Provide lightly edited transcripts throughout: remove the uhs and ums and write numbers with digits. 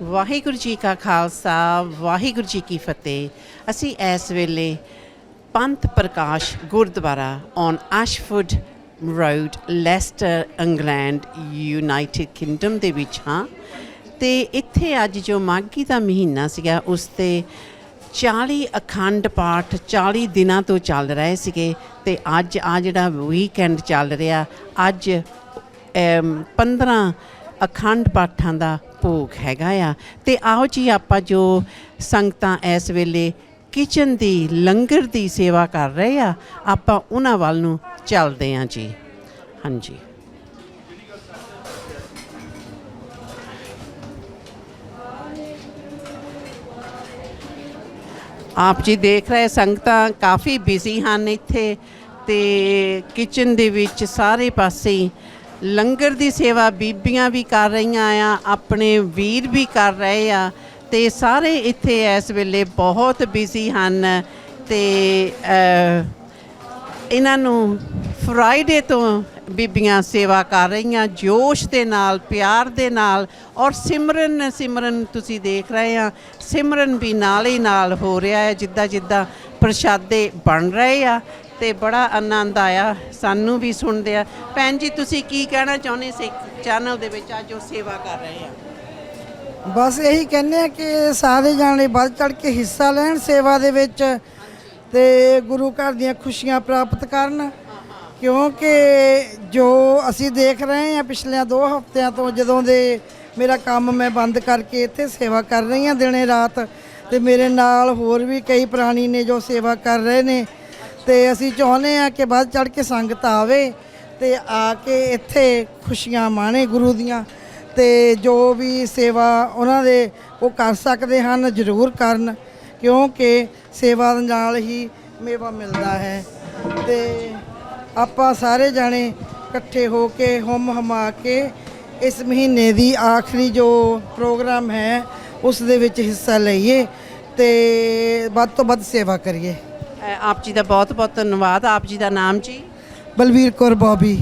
ਵਾਹਿਗੁਰੂ ਜੀ ਕਾ ਖਾਲਸਾ ਵਾਹਿਗੁਰੂ ਜੀ ਕੀ ਫਤਿਹ। ਅਸੀਂ ਇਸ ਵੇਲੇ Panth Parkash Gurdwara on Ashford road Leicester England United Kingdom ਦੇ ਵਿੱਚ ਹਾਂ ਅਤੇ ਇੱਥੇ ਅੱਜ ਜੋ ਮਾਘੀ ਦਾ ਮਹੀਨਾ ਸੀਗਾ ਉਸ 'ਤੇ 40 ਅਖੰਡ ਪਾਠ 40 ਦਿਨਾਂ ਤੋਂ ਚੱਲ ਰਹੇ ਸੀਗੇ ਅਤੇ ਅੱਜ ਆ ਜਿਹੜਾ ਵੀਕਐਂਡ ਚੱਲ ਰਿਹਾ ਅੱਜ 15 ਅਖੰਡ ਪਾਠਾਂ ਦਾ ਭੋਗ ਹੈਗਾ ਆ। ਅਤੇ ਆਓ ਜੀ ਆਪਾਂ ਜੋ ਸੰਗਤਾਂ ਇਸ ਵੇਲੇ ਕਿਚਨ ਦੀ ਲੰਗਰ ਦੀ ਸੇਵਾ ਕਰ ਰਹੇ ਆ ਆਪਾਂ ਉਹਨਾਂ ਵੱਲ ਨੂੰ ਚੱਲਦੇ ਹਾਂ ਜੀ। ਹਾਂਜੀ ਆਪ ਜੀ ਦੇਖ ਰਹੇ ਸੰਗਤਾਂ ਕਾਫੀ ਬਿਜ਼ੀ ਹਨ ਇੱਥੇ ਅਤੇ ਕਿਚਨ ਦੇ ਵਿੱਚ ਸਾਰੇ ਪਾਸੇ ਲੰਗਰ ਦੀ ਸੇਵਾ ਬੀਬੀਆਂ ਵੀ ਕਰ ਰਹੀਆਂ ਆ, ਆਪਣੇ ਵੀਰ ਵੀ ਕਰ ਰਹੇ ਆ ਅਤੇ ਸਾਰੇ ਇੱਥੇ ਇਸ ਵੇਲੇ ਬਹੁਤ ਬਿਜ਼ੀ ਹਨ ਅਤੇ ਇਹਨਾਂ ਨੂੰ ਫਰਾਈਡੇ ਤੋਂ ਬੀਬੀਆਂ ਸੇਵਾ ਕਰ ਰਹੀਆਂ ਜੋਸ਼ ਦੇ ਨਾਲ ਪਿਆਰ ਦੇ ਨਾਲ ਔਰ ਸਿਮਰਨ ਤੁਸੀਂ ਦੇਖ ਰਹੇ ਆ ਸਿਮਰਨ ਵੀ ਨਾਲ ਹੀ ਨਾਲ ਹੋ ਰਿਹਾ ਹੈ ਜਿੱਦਾਂ ਜਿੱਦਾਂ ਪ੍ਰਸ਼ਾਦੇ ਬਣ ਰਹੇ ਆ ਅਤੇ ਬੜਾ ਆਨੰਦ ਆਇਆ ਸਾਨੂੰ ਵੀ ਸੁਣਦੇ ਆ। ਭੈਣ ਜੀ ਤੁਸੀਂ ਕੀ ਕਹਿਣਾ ਚਾਹੁੰਦੇ ਸਿੱਖ ਚੈਨਲ ਦੇ ਵਿੱਚ ਅੱਜ ਉਹ ਸੇਵਾ ਕਰ ਰਹੇ ਆ? ਬਸ ਇਹੀ ਕਹਿੰਦੇ ਆ ਕਿ ਸਾਰੇ ਜਾਣੇ ਵੱਧ ਚੜ੍ਹ ਕੇ ਹਿੱਸਾ ਲੈਣ ਸੇਵਾ ਦੇ ਵਿੱਚ ਅਤੇ ਗੁਰੂ ਘਰ ਦੀਆਂ ਖੁਸ਼ੀਆਂ ਪ੍ਰਾਪਤ ਕਰਨ ਕਿਉਂਕਿ ਜੋ ਅਸੀਂ ਦੇਖ ਰਹੇ ਹਾਂ ਪਿਛਲੇ 2 ਹਫ਼ਤਿਆਂ ਤੋਂ ਜਦੋਂ ਦੇ ਮੇਰਾ ਕੰਮ ਮੈਂ ਬੰਦ ਕਰਕੇ ਇੱਥੇ ਸੇਵਾ ਕਰ ਰਹੀ ਹਾਂ ਦਿਨੇ ਰਾਤ ਅਤੇ ਮੇਰੇ ਨਾਲ ਹੋਰ ਵੀ ਕਈ ਪ੍ਰਾਣੀ ਨੇ ਜੋ ਸੇਵਾ ਕਰ ਰਹੇ ਨੇ ਅਤੇ ਅਸੀਂ ਚਾਹੁੰਦੇ ਹਾਂ ਕਿ ਵੱਧ ਚੜ੍ਹ ਕੇ ਸੰਗਤ ਆਵੇ ਅਤੇ ਆ ਕੇ ਇੱਥੇ ਖੁਸ਼ੀਆਂ ਮਾਣੇ ਗੁਰੂ ਦੀਆਂ ਅਤੇ ਜੋ ਵੀ ਸੇਵਾ ਉਹਨਾਂ ਦੇ ਉਹ ਕਰ ਸਕਦੇ ਹਨ ਜ਼ਰੂਰ ਕਰਨ ਕਿਉਂਕਿ ਸੇਵਾ ਨਾਲ ਹੀ ਮੇਵਾ ਮਿਲਦਾ ਹੈ। ਅਤੇ ਆਪਾਂ ਸਾਰੇ ਜਾਣੇ ਇਕੱਠੇ ਹੋ ਕੇ ਹੁੰਮ ਹਮਾ ਕੇ ਇਸ ਮਹੀਨੇ ਦੀ ਆਖਰੀ ਜੋ ਪ੍ਰੋਗਰਾਮ ਹੈ ਉਸ ਦੇ ਵਿੱਚ ਹਿੱਸਾ ਲਈਏ ਅਤੇ ਵੱਧ ਤੋਂ ਵੱਧ ਸੇਵਾ ਕਰੀਏ। ਆਪ ਜੀ ਦਾ ਬਹੁਤ ਬਹੁਤ ਧੰਨਵਾਦ। ਆਪ ਜੀ ਦਾ ਨਾਮ ਜੀ? ਬਲਵੀਰ ਕੌਰ ਬੋਬੀ।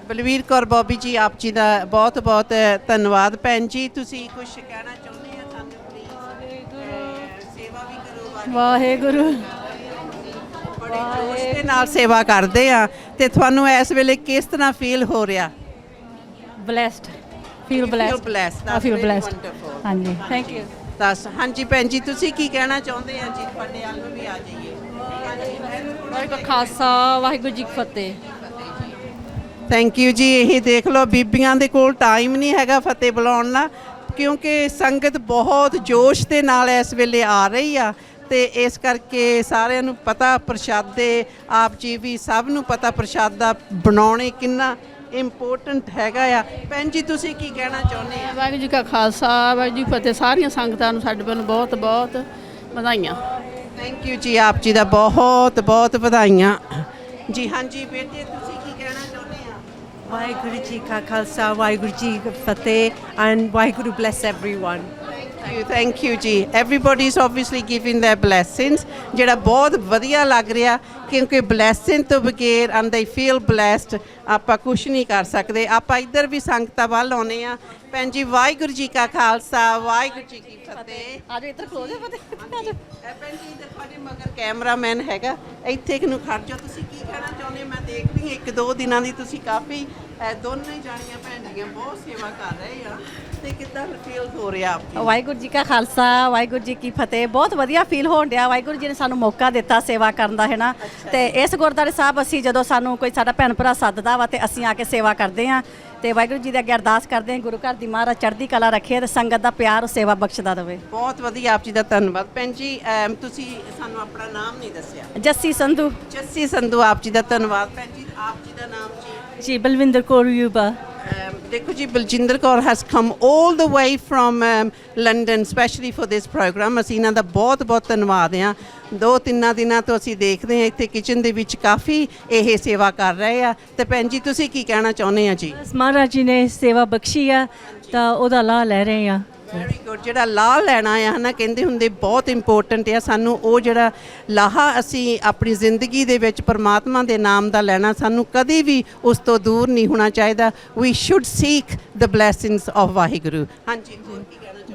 ਬਲਵੀਰ ਕੌਰ ਬੋਬੀ ਜੀ ਆਪ ਜੀ ਦਾ ਬਹੁਤ ਬਹੁਤ ਧੰਨਵਾਦ। ਭੈਣ ਜੀ ਤੁਸੀਂ ਕੁਝ ਕਹਿਣਾ ਚਾਹੁੰਦੇ ਆ ਸਾਨੂੰ ਪਲੀਜ਼? ਸੇਵਾ ਵੀ ਕਰੋ। ਵਾਹਿਗੁਰੂ ਬੜੇ ਜੋਸ਼ ਦੇ ਨਾਲ ਸੇਵਾ ਕਰਦੇ ਆ ਤੇ ਤੁਹਾਨੂੰ ਇਸ ਵੇਲੇ ਕਿਸ ਤਰ੍ਹਾਂ ਫੀਲ ਹੋ ਰਿਹਾ? ਬਲੈਸਡ ਫੀਲ ਬਲੈਸਡ ਆ ਫੀਲ ਬਲੈਸਡ ਹਾਂਜੀ ਥੈਂਕ ਯੂ। ਦੱਸ ਹਾਂਜੀ ਭੈਣ ਜੀ ਤੁਸੀਂ ਕੀ ਕਹਿਣਾ ਚਾਹੁੰਦੇ ਆ ਜੀ? ਤੁਹਾਡੇ ਵੱਲ ਨੂੰ ਵੀ ਆ ਜਾਈਏ। ਵਾਹਿਗੁਰੂ ਖਾਲਸਾ ਵਾਹਿਗੁਰੂ ਜੀ ਕੀ ਫਤਿਹ। ਥੈਂਕ ਯੂ ਜੀ। ਇਹ ਦੇਖ ਲਓ ਬੀਬੀਆਂ ਦੇ ਕੋਲ ਟਾਈਮ ਨਹੀਂ ਹੈਗਾ ਫਤਿਹ ਬੁਲਾਉਣ ਦਾ ਕਿਉਂਕਿ ਸੰਗਤ ਬਹੁਤ ਜੋਸ਼ ਦੇ ਨਾਲ ਇਸ ਵੇਲੇ ਆ ਰਹੀ ਆ ਅਤੇ ਇਸ ਕਰਕੇ ਸਾਰਿਆਂ ਨੂੰ ਪਤਾ ਪ੍ਰਸ਼ਾਦੇ ਆਪ ਜੀ ਵੀ ਸਭ ਨੂੰ ਪਤਾ ਪ੍ਰਸ਼ਾਦਾ ਬਣਾਉਣੇ ਕਿੰਨਾ ਇੰਪੋਰਟੈਂਟ ਹੈਗਾ ਆ। ਭੈਣ ਜੀ ਤੁਸੀਂ ਕੀ ਕਹਿਣਾ ਚਾਹੁੰਦੇ ਆ? ਵਾਹਿਗੁਰੂ ਜੀ ਕਾ ਖਾਲਸਾ ਵਾਹਿਗੁਰੂ ਜੀ ਕੀ ਫਤਿਹ। ਸਾਰੀਆਂ ਸੰਗਤਾਂ ਨੂੰ ਸਾਡੇ ਵੱਲੋਂ ਬਹੁਤ ਬਹੁਤ ਵਧਾਈਆਂ। ਥੈਂਕ ਯੂ ਜੀ ਆਪ ਜੀ ਦਾ ਬਹੁਤ ਬਹੁਤ ਵਧਾਈਆਂ ਜੀ। ਹਾਂਜੀ ਬੇਟੇ ਤੁਸੀਂ ਕੀ ਕਹਿਣਾ ਚਾਹੁੰਦੇ ਆ? ਵਾਹਿਗੁਰੂ ਜੀ ਕਾ ਖਾਲਸਾ ਵਾਹਿਗੁਰੂ ਜੀ ਕੀ ਫਤਿਹ and Waheguru bless everyone. Thank you ji. Everybody is obviously giving their blessings ਜਿਹੜਾ ਬਹੁਤ ਵਧੀਆ ਲੱਗ ਰਿਹਾ ਕਿਉਂਕਿ ਬਲੈਸਿੰਗ ਤੋਂ ਬਗੈਰ ਐਂਡ ਦੇ ਫੀਲ ਬਲੈਸਡ ਆਪਾਂ ਕੁਛ ਨਹੀਂ ਕਰ ਸਕਦੇ। ਆਪਾਂ ਇੱਧਰ ਵੀ ਸੰਗਤਾਂ ਵੱਲ ਆਉਂਦੇ ਆ। ਭੈਣ ਜੀ ਵਾਹਿਗੁਰੂ ਜੀ ਕਾ ਖਾਲਸਾ ਵਾਹਿਗੁਰੂ ਜੀ ਕੀ ਫਤਿਹ। ਆਜੋ ਇੱਧਰ ਖਲੋ ਜਾ ਫਤਿਹ। ਭੈਣ ਜੀ ਇੱਧਰ ਤੁਹਾਡੇ ਮਗਰ ਕੈਮਰਾਮੈਨ ਹੈਗਾ ਇੱਥੇ ਨੂੰ ਖੜ ਜਾਓ। ਤੁਸੀਂ ਕੀ ਕਹਿਣਾ ਚਾਹੁੰਦੇ? ਮੈਂ ਦੇਖ ਰਹੀ 1-2 ਦਿਨਾਂ ਦੀ ਤੁਸੀਂ ਕਾਫੀ ਦੋਨੋਂ ਹੀ ਜਾਣੀਆਂ ਭੈਣ ਜੀਆਂ ਬਹੁਤ ਸੇਵਾ ਕਰ ਰਹੇ ਆ ਅਤੇ ਕਿੱਦਾਂ ਫੀਲ ਹੋ ਰਿਹਾ ਆਪ? ਵਾਹਿਗੁਰੂ ਜੀ ਕਾ ਖਾਲਸਾ ਵਾਹਿਗੁਰੂ ਜੀ ਕੀ ਫਤਿਹ। ਬਹੁਤ ਵਧੀਆ ਫੀਲ ਹੋਣ ਡਿਆ। ਵਾਹਿਗੁਰੂ ਜੀ ਨੇ ਸਾਨੂੰ ਮੌਕਾ ਦਿੱਤਾ ਸੇਵਾ ਕਰਨ ਦਾ ਹੈ ਨਾ ਅਤੇ ਇਸ ਗੁਰਦੁਆਰੇ ਸਾਹਿਬ ਅਸੀਂ ਜਦੋਂ ਸਾਨੂੰ ਕੋਈ ਸਾਡਾ ਭੈਣ ਭਰਾ ਸੱਦਦਾ ਵਾ ਅਤੇ ਅਸੀਂ ਆ ਕੇ ਸੇਵਾ ਕਰਦੇ ਹਾਂ ਅਤੇ ਵਾਹਿਗੁਰੂ ਜੀ ਦੇ ਅੱਗੇ ਅਰਦਾਸ ਕਰਦੇ ਹਾਂ ਗੁਰੂ ਘਰ ਦੀ ਮਹਾਰਾਜ ਚੜ੍ਹਦੀ ਕਲਾ ਰੱਖੇ ਅਤੇ ਸੰਗਤ ਦਾ ਪਿਆਰ ਸੇਵਾ ਬਖਸ਼ਦਾ ਦੇਵੇ। ਬਹੁਤ ਵਧੀਆ ਆਪ ਜੀ ਦਾ ਧੰਨਵਾਦ। ਭੈਣ ਜੀ ਤੁਸੀਂ ਸਾਨੂੰ ਆਪਣਾ ਨਾਮ ਨਹੀਂ ਦੱਸਿਆ? ਜੱਸੀ ਸੰਧੂ। ਜੱਸੀ ਸੰਧੂ ਆਪ ਜੀ ਦਾ ਧੰਨਵਾਦ। ਭੈਣ ਜੀ ਆਪ ਜੀ ਦਾ ਨਾਮ ਜੀ? ਜੀ ਬਲਵਿੰਦਰ ਕੌਰ ਯੂਬਾ। ਦੇਖੋ ਜੀ Baljinder Kaur has come all the way from London specially for this programme. ਅਸੀਂ ਇਹਨਾਂ ਦਾ ਬਹੁਤ ਬਹੁਤ ਧੰਨਵਾਦ ਹਾਂ। 2-3 ਦਿਨਾਂ ਤੋਂ ਅਸੀਂ ਦੇਖਦੇ ਹਾਂ ਇੱਥੇ ਕਿਚਨ ਦੇ ਵਿੱਚ ਕਾਫੀ ਇਹ ਸੇਵਾ ਕਰ ਰਹੇ ਆ ਅਤੇ ਭੈਣ ਜੀ ਤੁਸੀਂ ਕੀ ਕਹਿਣਾ ਚਾਹੁੰਦੇ ਆ ਜੀ? ਮਹਾਰਾਜ ਜੀ ਨੇ ਸੇਵਾ ਬਖਸ਼ੀ ਆ ਤਾਂ ਉਹਦਾ ਲਾਹ ਲੈ ਰਹੇ ਆ। Very good. ਜਿਹੜਾ ਲਾਹ ਲੈਣਾ ਆ ਹੈ ਨਾ ਕਹਿੰਦੇ ਹੁੰਦੇ ਬਹੁਤ ਇੰਪੋਰਟੈਂਟ ਆ ਸਾਨੂੰ ਉਹ ਜਿਹੜਾ ਲਾਹਾ ਅਸੀਂ ਆਪਣੀ ਜ਼ਿੰਦਗੀ ਦੇ ਵਿੱਚ ਪਰਮਾਤਮਾ ਦੇ ਨਾਮ ਦਾ ਲੈਣਾ ਸਾਨੂੰ ਕਦੇ ਵੀ ਉਸ ਤੋਂ ਦੂਰ ਨਹੀਂ ਹੋਣਾ ਚਾਹੀਦਾ। We should seek the blessings of Waheguru. ਹਾਂਜੀ ਹੋਰ ਕੀ ਕਹਿਣਾ ਚਾਹੁੰਦੇ?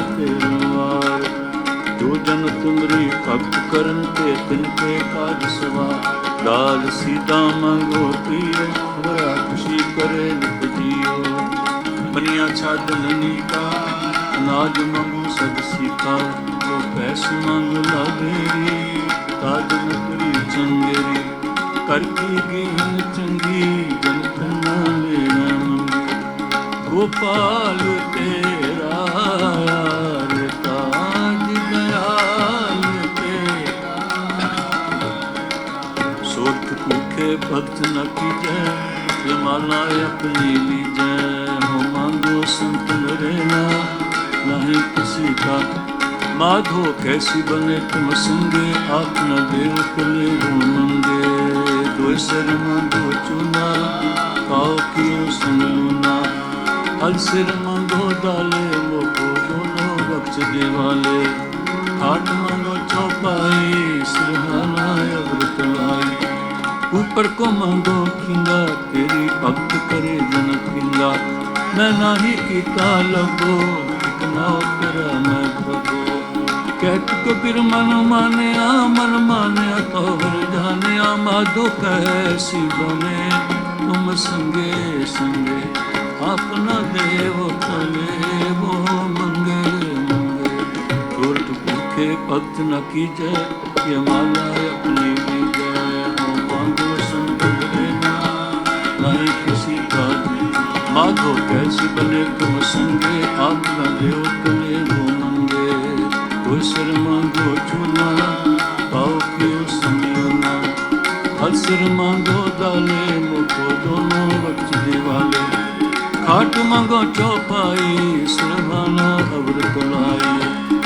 ਮਨ ਤੁਮਰੀ ਭਗਤ ਕਰਨ ਤੇ ਤਿਨ ਤੇ ਕਾਜ ਸਵਾ ਲਾਲ ਸੀਤਾ ਮੰਗੋ ਪੀਏ ਬੜਾ ਖੁਸ਼ੀ ਕਰੇ ਨਿਤ ਜੀਓ ਬਨੀਆਂ ਛੱਡ ਨੀਕਾ ਅਨਾਜ ਮੰਗੂ ਸਦ ਸੀਤਾ ਉਹ ਪੈਸ ਮੰਗ ਲਾਵੇਰੀ ਤਾਜ ਨਕਰੀ ਚੰਗੇਰੀ ਕਰ ਕੀ ਗੀਨ ਚੰਗੀ ਜਨਤ ਨਾ ਲੈਣਾ ਮੰਗੀ ਗੋਪਾਲ ਤੇਰਾ ਯਾਰ ਤਾਜ ਦਇਆਲ ਤੇਰਾ ਸੋਠ ਭੁਖੇ ਭਗਤ ਨ ਕੀਜੈ ਜਮਾਲਾ ਆਪਣੀ ਲੀਜੈ ਹੋ ਮੰਗੋ ਸੰਤ ਨਰੇਨਾ ਨਹੀਂ ਕਿसी का माधो कैसी बने तुम संगे आप न देव कले मंगे दो सिर मांगो चूना काओ कियो संग लूना हल सिर मांगो डाले मोको दोनों बख्श देवाले हाथ मांगो चौपाई सिरहाना अवृत लाई ऊपर को मांगो खिंगा तेरी भक्त करे जनक खिंगा मैं नाही कीता लगो नाव तेरा मैं प्रभु कहत कबीर मन मानिया तो हर जानिया माधो कैसी बने तुम संगे संगे अपना देव कले वो मंगे मंगे छोट भूखे भक्त न कीजय ये माला अपनी लीजय हो मांगो संत लेना नहीं किसी का माधो कैसी बने तुम संगे आप न देव कले वो मंगे कोई सिर मांगो चूना पाओ क्यों समझना हल सिर मांगो डाले मुको दोनों बख्श दिवाले खाट मांगो चौपाई सिरहाना अवृत लाई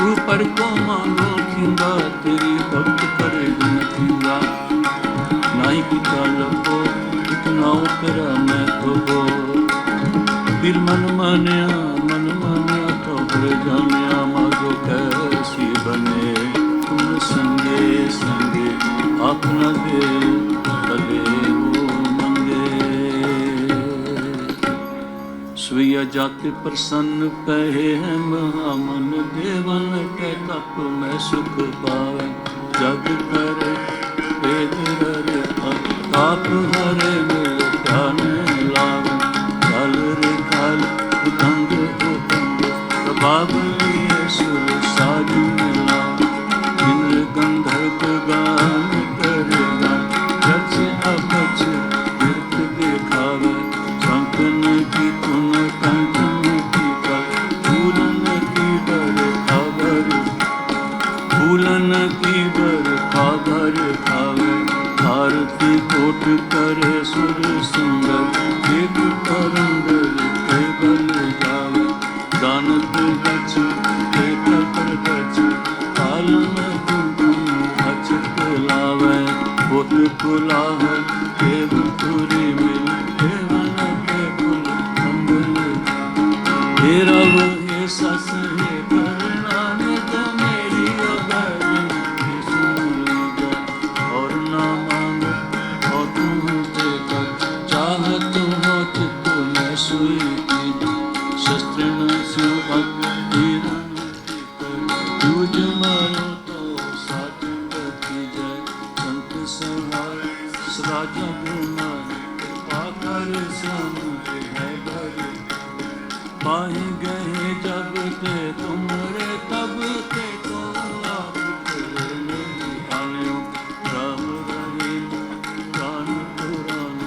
ऊपर को मांगो खिंगा तेरी भक्त करे गुण खिंगा नाई पिता लपो इतना तेरा मैं तो फिर मन मानिया तो हर जानिया माधो कैसी बने तुम संगे संगे अपना दिल कले वो मंगे स्वीय जाति प्रसन्न कहे हैं महामन देवन के तप में सुख पावे जग करे वेद हरे आप हरे मिल ध्यान लावे उतंग प्रभावली सुर साज मिला इंद्र गंधर्व गान करेगा रच अपच कीर्त दिखावे शंकन की तुम कंचन की पर फूलन की बर खावर फूलन की बर खावर खावे आरती कोट करे सुर सुंदर एक तरंग दानत गच एक पर गच कालम कुंकुम अचत लावे बुत कुलाह देव तुरी मिल देवन के कुल मंगल हे रव हे सस हे करुणा नित मेरी अगन सुन और ना मांग और तुम ते कर चाहत हो चित्त में सुई शस्त्र न दूज मारो तो साथ की जय संत संहार सदा जग मार पाकर श्याम है घर पाही गए जब ते तुमरे तब ते तो आप आने राम रहीम कान पुराण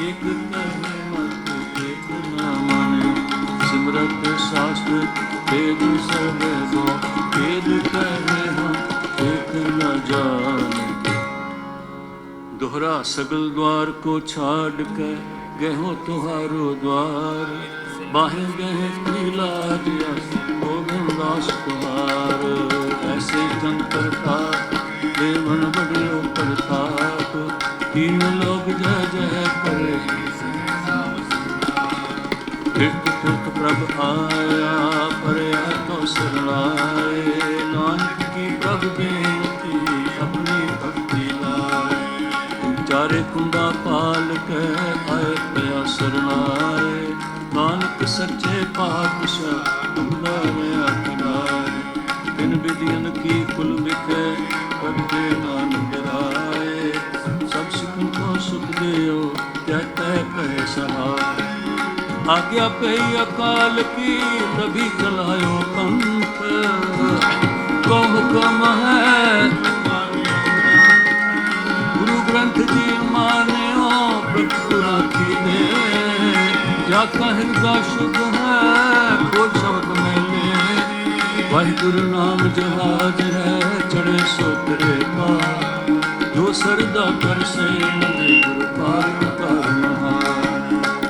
एक कहे मत एक न माने सिमरत शास्त्र वेद सर्वेदो वेद कहे हम एक न जाने दोहरा सगल द्वार को छाड़ के गहो तुहारो द्वार बाहे गहे नीलाज गोविंदास तुहार ऐसे जन करता देवन बड़े प्रताप तीन लोग जय जय करे तीर्थ प्रभ आया परया तो शरणाए नानक की प्रभ बेनती अपनी भक्ति लाए चारे कुंडा पाल के आए पया शरणाए नानक सच्चे पातशाह तुमरा में आखिराए इन विधियन की कुल आज्ञा पे अकाल की तभी चलायो पंथ, को हुक्म है गुरु ग्रंथ जी मान्यो प्रभु राखी दे, जाका हृदय शुद्ध है वो शब्द मेले, वाहिगुरु नाम जहाज है चढ़े सोतरे पा, जो सरदा कर सेंदे गुरु पार कर महा,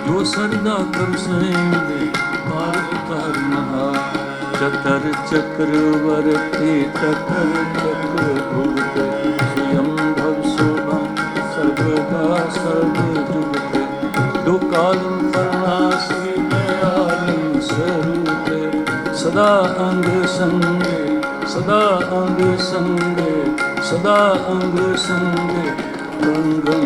जो सरदा कर सेंदे पार कर महा, चतर चक्रवर्ती चतर चक्र भूते, स्वयं भव शोभा सर्वदा सर्व जुगते, दो कालम परनासी दयालु स्वरूपे, सदा अंग संगे सदा अंग संगे सदा अंग संगे रंगम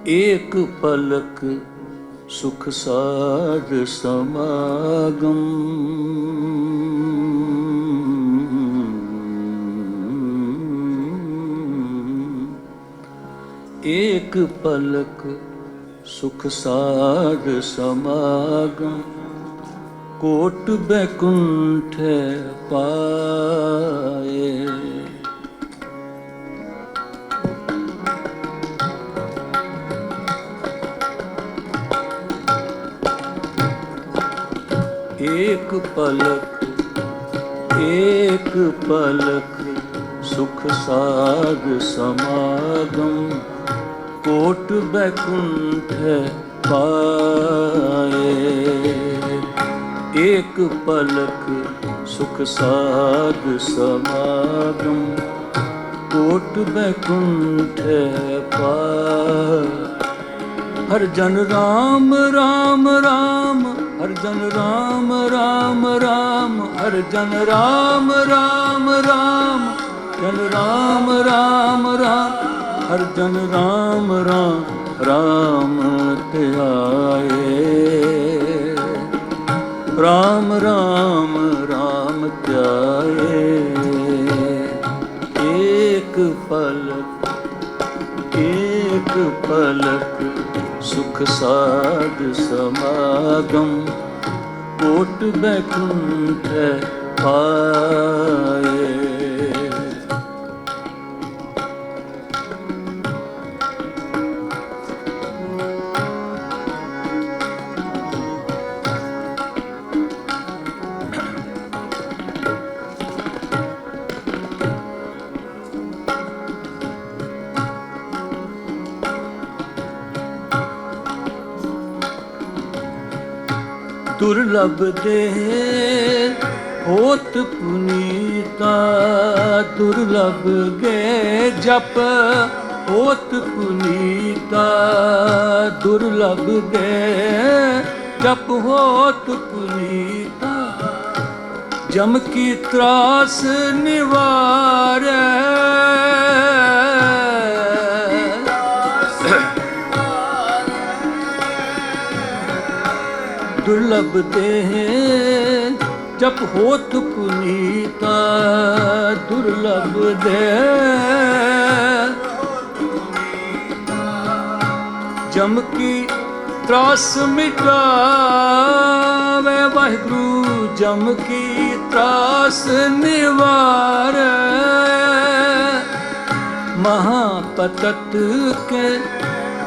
एक पलक सुख साध समागम, एक पलक सुख साध समागम, कोट बैकुंठ पाए, एक पलक सुख साध समागम, कोट बैकुंठ पाए, एक पलक सुख साध समागम, कोट बैकुंठ पाए, हर जन राम राम राम, हर जन राम राम राम, हर जन राम राम राम, जन राम राम राम, हर जन राम राम राम त्याए, राम राम राम त्याए, एक पलक सुख साध समागम, कोट बैकुंठ पाए। दुर्लभ देह होत पुनीता, दुर्लभ गे जप होत पुनीता, दुर्लभ गे जप होत पुनीता, जम की त्रास निवारै, दुर्लभ देह जप होत पुनीता, दुर्लभ देह जम की त्रास मिटावे, वाहिगुरु जम की त्रास निवारै, महापतत के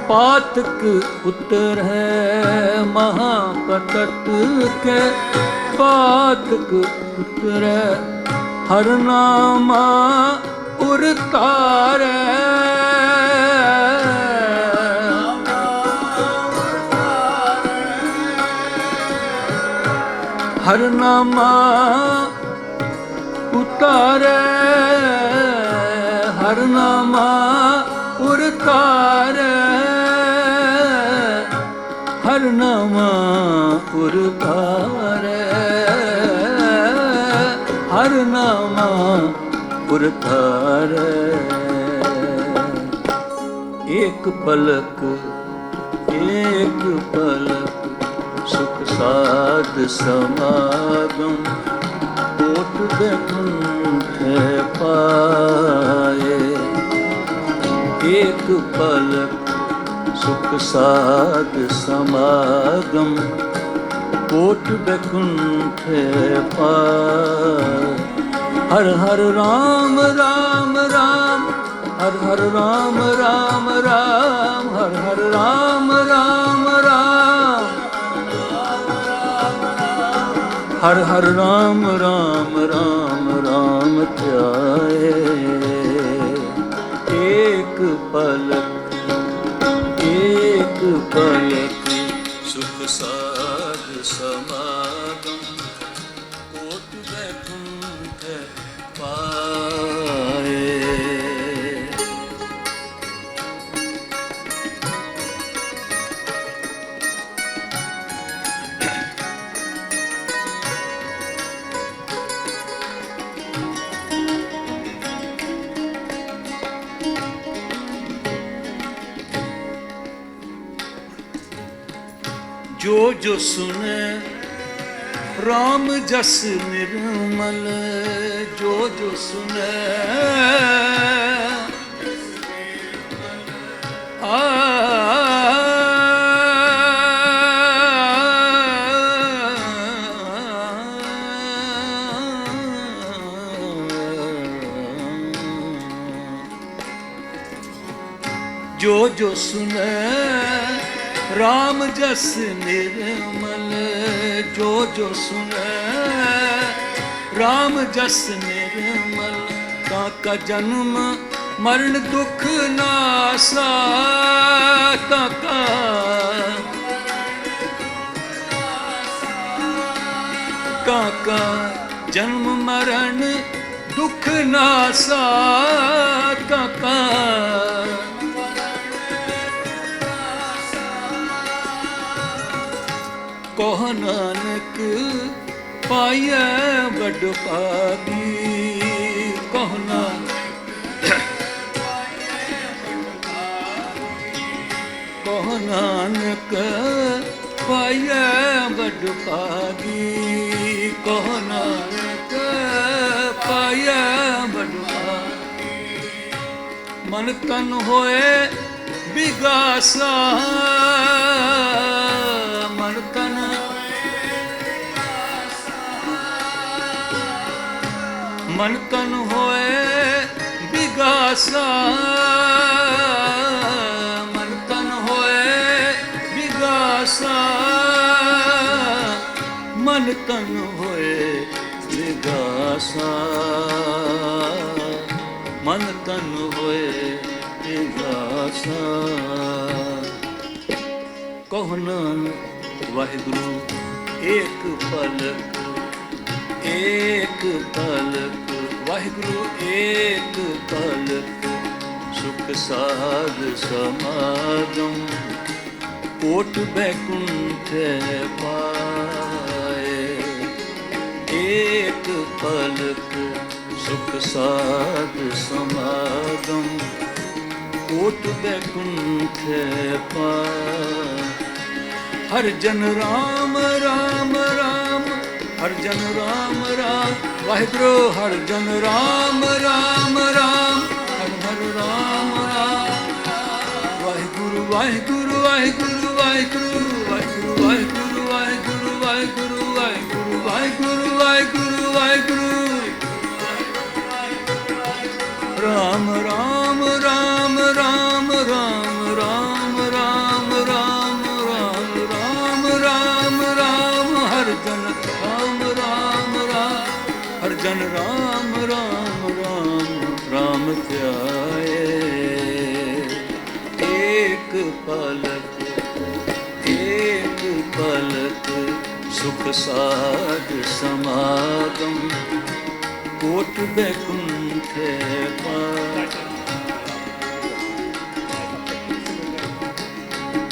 पातक उतर है, महापतत के पातक उतर, हर नामा उरतारै, हर नामा उतारै, हर नामा उरतारै, हर नामा उरतारे, हर नामा उरतारे। एक पलक सुख साध समागम, कोट बैकुंठ पाए। एक पलक सुख साध समागम, कोट बैकुंठ पाए। हर हर राम राम राम, हर हर राम राम राम, हर हर राम राम राम, हर हर राम राम राम राम ध्याए। एक पलक सुख साध समागम, कोट बैकुंठ पाए। जो जो सुने राम जस निर्मल, जो जो सुने जो जो सुने राम जस निर्मल, जो जो सुने राम जस निर्मल। काका जन्म मरण दुख नासा, काका काका जन्म मरण दुख नासा, काका कहो नानक पाइए बड़ भागी। कहो नानक पाइए बड़ भागी, कहो नानक पाइए बड़ भागी। मन तन होए बिगासा, मन तन मन तन होए बिगासा, मन तन होए बिगासा, मन तन होए बिगासा, मन तन होए बिगासा। कहो नानक वाहिगुरु एक पलक वाहिगुरु एक पलक, सुख साध समागम, कोट बैकुंठ पाए। एक पलक सुख साध समागम, कोट बैकुंठ पाए। हर जन राम राम राम, हर जन राम राम, वाहिगुरु हर जन राम राम राम, हर हर राम राम। वाहिगुरु वाहिगुरु वाहिगुरु वाहिगुरु वाहिगुरु वाहिगुरु वाहिगुरु वाहिगुरु वाहिगुरु वाहिगुरु वाहिगुरु वाहिगुरु। राम राम राम राम राम राम राम राम राम राम राम राम, हर जन राम राम राम, हर जन राम राम राम राम ध्याए। एक पलक सुख साध समागम, कोट बैकुंठ पाए।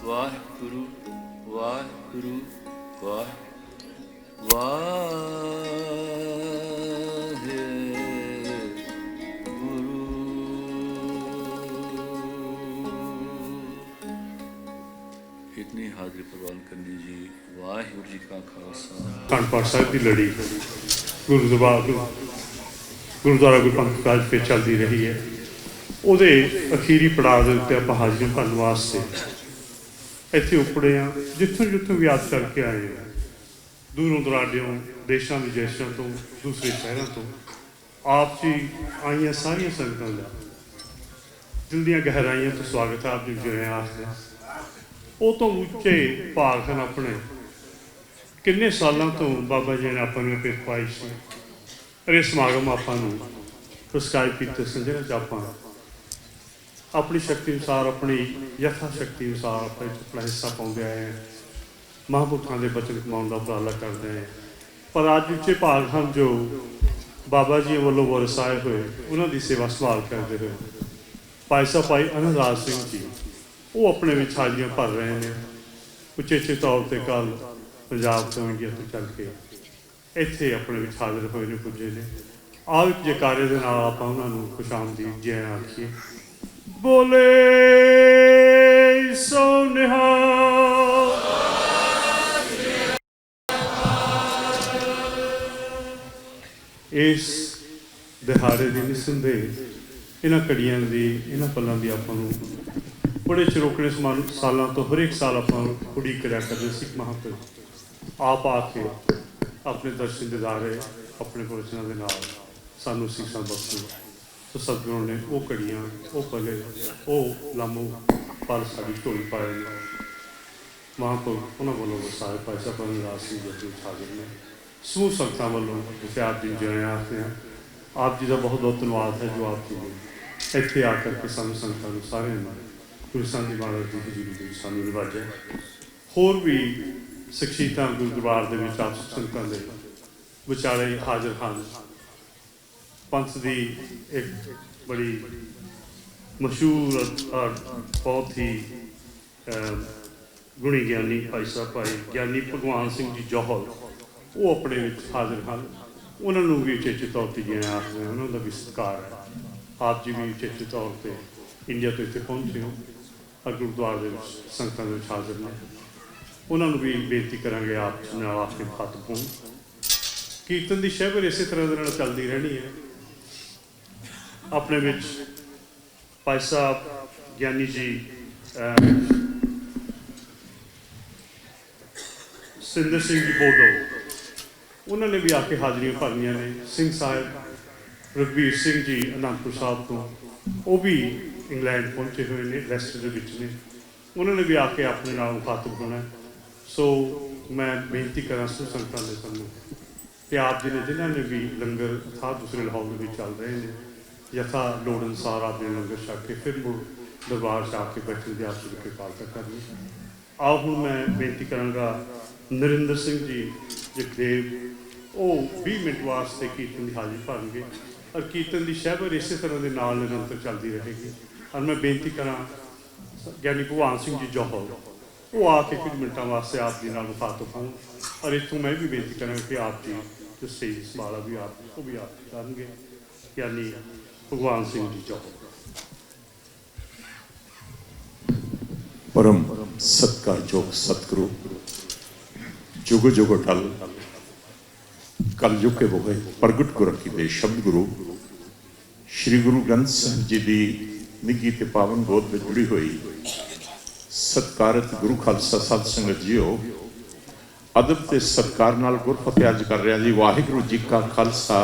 ਵਾਹਿਗੁਰੂ ਵਾਹਿਗੁਰੂ इतनी हाजिरी प्रवान करनी जी। वाहिगुरू जी का खालसा। अखंड पाठ साहिब की लड़ी गुरुद्वारा गुरु पंथ काज पे चलती रही है। ਉਹਦੇ ਅਖੀਰੀ ਪੜਾਅ ਦੇ ਉੱਤੇ ਆਪਾਂ ਹਾਜ਼ਰੀ ਭਰਨ ਵਾਸਤੇ ਇੱਥੇ ਉਪੜੇ ਹਾਂ, ਜਿੱਥੋਂ ਜਿੱਥੋਂ ਵੀ ਯਾਦ ਕਰਕੇ ਆਏ ਹਾਂ, ਦੂਰੋਂ ਦੁਰਾਡਿਓਂ, ਦੇਸ਼ਾਂ ਵਿਦੇਸ਼ਾਂ ਤੋਂ, ਦੂਸਰੇ ਸ਼ਹਿਰਾਂ ਤੋਂ ਆਪ ਜੀ ਆਈਆਂ ਸਾਰੀਆਂ ਸੰਗਤਾਂ ਦਾ ਦਿਲ ਦੀਆਂ ਗਹਿਰਾਈਆਂ ਤੋਂ ਸਵਾਗਤ ਹੈ। ਆਪ ਜੀ ਜਿਵੇਂ ਆਖਦੇ ਉਹ ਤੋਂ ਉੱਚੇ ਭਾਗ ਹਨ ਆਪਣੇ। ਕਿੰਨੇ ਸਾਲਾਂ ਤੋਂ ਬਾਬਾ ਜੀ ਨੇ ਆਪਾਂ ਨੂੰ ਭੇਟ ਪਾਈ ਸੀ। ਇਹ ਸਮਾਗਮ ਆਪਾਂ ਨੂੰ ਪ੍ਰਸਕ੍ਰਾਈਬ ਕੀਤੇ ਸੰਜਣਾ ਚ ਆਪਾਂ अपनी शक्ति अनुसार, अपनी यथा शक्ति अनुसार अपना हिस्सा पाते आए हैं। महापुरुषों के बचन कमाने का उपराला करते हैं। पर अज उच्चे भाग हैं जो बाबा जी वालों वरसाए हुए, उन्होंने सेवा संभाल करते हुए भाई साहब भाई अनंदास सिंह जी वो अपने में हाजिरियाँ भर रहे हैं। उचेचे तौर पर कल पंजाब तो इंडिया तो चल के इत्थे अपने में हाजिर हुए ने, पुजे ने। आओ एक जयकारे के नाल आपां उन्हां नूं खुशामदीद जय आखीए। बोले सो निहाल। इस दिहाड़े की निसंदेह इन्हां कड़ियां की, इन्हां पलों की आपां नूं बड़े चिरोकड़े सालों तो हर एक साल आपां उड़ीक करिया करदे सी। महापुरुष आप आके अपने दर्शन दिदारे अपने पुरशों के नाल सानूं सीसां बख्शो। तो सतगुरु ने वो कड़ियाँ, वो पले, वो लामो पल साड़ी ढोल पाए। महापुरुष उन्होंने वालों वसाए भाई साहब अनंदास सिंह जी हाजिर ने। समूह संगतां वालों जिसे आप जी जिवें आखते हैं, आप जी का बहुत बहुत धन्यवाद है जो आप जी ने इत्थे आकर के सानूं संगतां नूं सारिआं नूं गुरु साहिब दी महाराज की हज़ूरी दे विच सानूं निवाजिआ। होर भी शख्सियतां गुरुद्वारे दे विच आप संगतां दे विचाले हाजिर हैं। पंथ की एक बड़ी मशहूर और बहुत ही गुणी ज्ञानी भाई साहब भाई ज्ञानी भगवान सिंह जी जौहल वो अपने हाजिर हैं। उन्होंने भी उचेचे तौर पर जिवें आखते हैं, उन्होंने भी सत्कार है। आप जी भी उचेचे तौर पर इंडिया तो इतने पहुँचे हो और गुरुद्वारे संगतां दे विच हाजिर ने। उन्होंने भी बेनती करांगे आप नाल आके खत पाउण। कीर्तन की शहबर इस तरह के चलती रहनी है। अपने विच भाई साहब ज्ञानी जी सिंदर सिंह जी बोडो उन्होंने भी आके हाजिरियाँ भरनियाँ ने। सिंह साहब रघुवीर सिंह जी आनंदपुर साहब तो वो भी इंग्लैंड पहुँचे हुए हैं, लेस्टर के विच ने। उन्होंने भी आके अपने नाल मुखातब होना। सो मैं बेनती करा संगतां दे सामने कि आप जी ने जिन्होंने भी लंगर अथाह दूसरे लाहौर में चल रहे हैं, यथा लोड़ अनुसार आपने लंगर छक के फिर मुड़ दरबार से आके बैठने की आप जी की कृपालता करनी। आओ हूँ मैं बेनती करांगा नरिंदर सिंह जी जगदेव वो 20 मिनट वास्ते कीर्तन की हाजिरी भरनगे और कीर्तन की शहबर इस तरह के नाल निरंतर चलती रहेगी। और मैं बेनती करा ज्ञानी भगवान सिंह जी जौहल वो आके कुछ मिनटों वास्ते आप जी नाल मुखातब हों। और इतों मैं भी बेनती करांगा कि आप जी जो स्टेज संभाला भी आप करेंगे यानी भगवान सिंह जी जौहल। परम सत्कारयोग सतगुरु जुग जुग अटल कल युग के बोहे प्रगट गुर की दे शब्द गुरु श्री गुरु ग्रंथ साहिब जी की निੱਘੀ ते पावन गोद में जुड़ी हुई सत्कारत गुरु खालसा सत संगत जीओ अदब ते सत्कार नाल गुरफतेह अर्ज कर रहा जी। वाहिगुरू जी का खालसा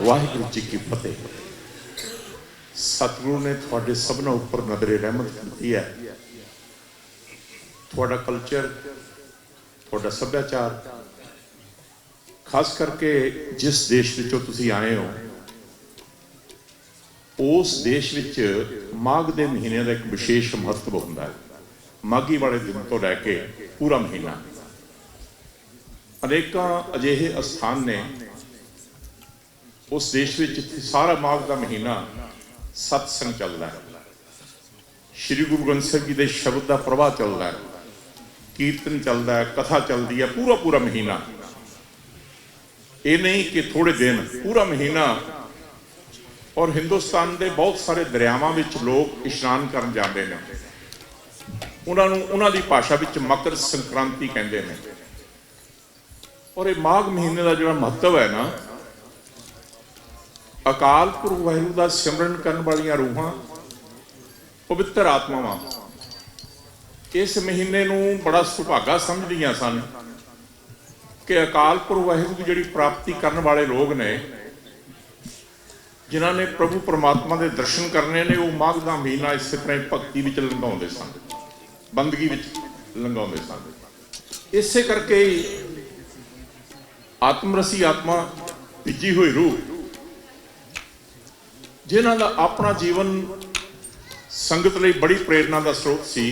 वाहिगुरू जी की फतेह। सतगुरु ने थोड़े सबनों उपर नजरे रहमत की है। थोड़ा कल्चर थोड़ा सभ्याचार खास करके जिस देश विचों तुसीं आए हो उस देश विच माघ के महीने का एक विशेष महत्व होता है। माघी वाले दिन तो लैके पूरा महीना अनेकों अजिहे अस्थान ने उस देश विच सारा माघ का महीना सत्संग चलता है। श्री गुरु ग्रंथ साहिब जी के शब्द का प्रवाह चलता है, कीर्तन चलता है, कथा चलती है पूरा पूरा महीना। ये नहीं कि थोड़े दिन, पूरा महीना। और हिंदुस्तान के बहुत सारे दरियावां विच लोग इशनान करन जाते हैं। उन्होंने भाषा विच मकर संक्रांति कहते हैं। और ये माघ महीने का जो महत्व है ना, अकाल पुरख वाहिगुरू का सिमरन करने वाली रूहां, पवित्र आत्मावां इस महीने नूं बड़ा सुभागा समझदियां सन कि अकाल पुरख वाहिगुरू की जिहड़ी प्राप्ति करने वाले लोग ने, जिन्हां ने प्रभु परमात्मा के दर्शन करने ने, वो माघ का महीना इस तरह भगती विच लंघाउंदे सन, बंदगी विच लंघाउंदे सन। इसे करके आत्मरसी आत्मा तिजी हुई रूह, जिन्हां दा अपना जीवन संगत लई बड़ी प्रेरणा का स्रोत सी,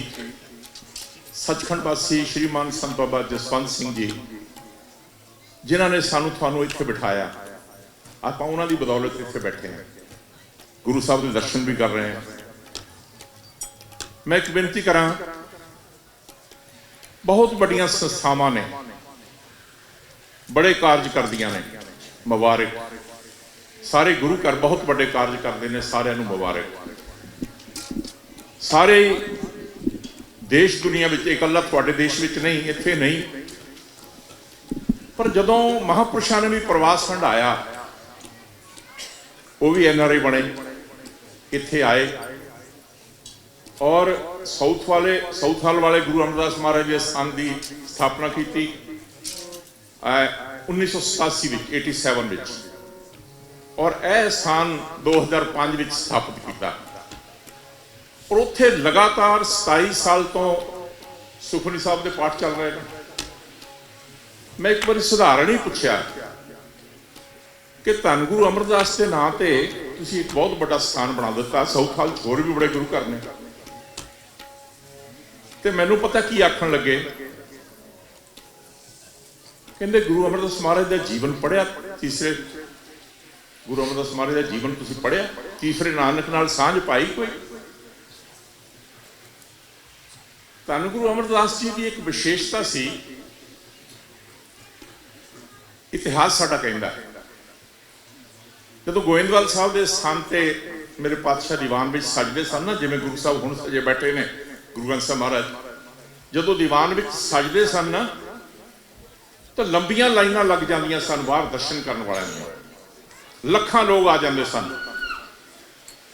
सचखंड वासी श्रीमान संत बाबा जसवंत सिंह जी, जिन्हां ने सानू थानू इत्थे बिठाया। आपां उन्हां दी बदौलत इत्थे बैठे हैं, गुरु साहब के दर्शन भी कर रहे हैं। मैं एक बेनती करा, बहुत बड़ियां संस्थावां ने, बड़े कार्य करदियां ने, मुबारक। सारे गुरु घर बहुत बड़े कार्य करते हैं, सारिਆਂ ਨੂੰ मुबारक। सारे देश दुनिया में, इकल्ला तुहाडे देश में नहीं, इत्थे नहीं, पर जदों महापुरुषों ने भी प्रवास हंडाया, वो भी NRI बने, इत्थे आए और साउथ हाल वाले गुरु अमरदास महाराज के स्थान की स्थापना की 1987 87 और यह स्थान 2005 में स्थापित किया। और उत्थे लगातार 27 साल तो सुखमनी साहब के पाठ चल रहे हैं। मैं एक बार सुधारण ही पूछा कि धन गुरु अमरदास के नाम से तुसीं एक बहुत बड़ा स्थान बना दिता, साउथ हाल होर भी बड़े गुरु घर ने, तो मैनू पता की आखन लगे, कहते गुरु अमरदास महाराज का जीवन पढ़िया, तीसरे गुरु अमरदास महाराज का जीवन तुसीं पढ़िया, तीसरे नानक नाल सांझ पाई कोई? धन गुरु अमरदास जी की एक विशेषता सी, इतिहास साडा कहंदा है, जदों गोइंदवाल साहब के स्थान ते मेरे पातशाह दीवान में सजदे सन ना, जिवें गुरु साहब हुण सजे बैठे ने गुरु ग्रंथ साहब महाराज, जदों दीवान में सजदे सन ना, तो लंबियां लाइनां लग जांदियां सन बाहर दर्शन करने वालियां दी, लखां लोग आ जाते सन।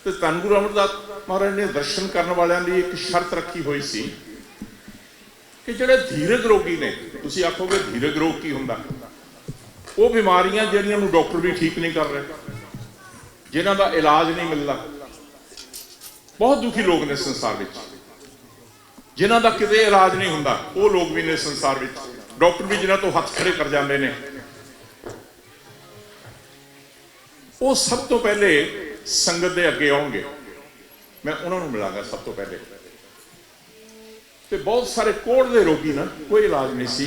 तो धन गुरु अमरदास महाराज ने दर्शन करने वालियां दी एक शर्त रखी हुई सी कि जिहड़े धीरज रोगी ने, तुसीं आखोगे धीरज रोग की हुंदा, वो बीमारियां जिहड़ियां नूं डॉक्टर भी ठीक नहीं कर रहे, जिन्हां दा इलाज नहीं मिलता, बहुत दुखी लोग ने संसार में, जिन्हां दा किते इलाज नहीं हुंदा, वो लोग भी ने संसार में, डॉक्टर भी जिन्हां तो हथ खड़े कर जाते हैं। वो सब तो पहले संगत के अगे आउणगे, मैं उन्होंने मिलांगा सब तो पहले। तो बहुत सारे कोढ़ के रोगी ना, कोई इलाज नहीं सी,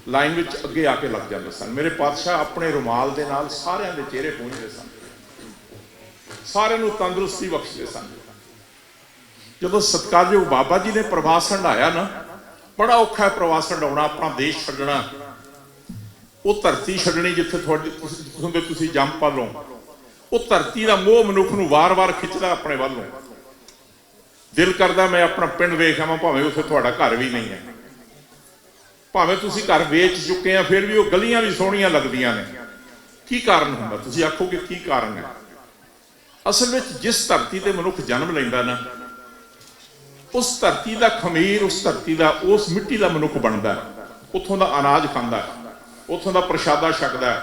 लाइन में अगे आके लग जाते सन। मेरे पातशाह अपने रुमाल के नाल सारिਆਂ ਦੇ चेहरे पहुँचते सन, सारिਆਂ ਨੂੰ तंदुरुस्ती बख्शते सन। जदों सत्कारयोग बाबा जी ने प्रवास हंडाया ना, बड़ा औखा है प्रवास हंडाउणा, अपना देश छड्डना, वो धरती छड्डनी जिथे तुसीं जंम पालो, वो धरती का मोह मनुख नूं वार वार खिंचदा अपने वालों। दिल करदा मैं अपना पिंड वेख आवां, भावें उत्थे तुहाडा घर भी नहीं है, भावें तुसीं घर वेच चुके हैं, फिर भी वो गलियां भी सोहणियां लगदियां ने। की कारण हुंदा? तुसीं आखोगे की कारण है? असल में जिस धरती ते मनुख जन्म लैंदा ना, उस धरती का खमीर, उस धरती का, उस मिट्टी का मनुख बनता है, उत्थों का अनाज खांदा है, उत्थों का प्रशादा छकदा है,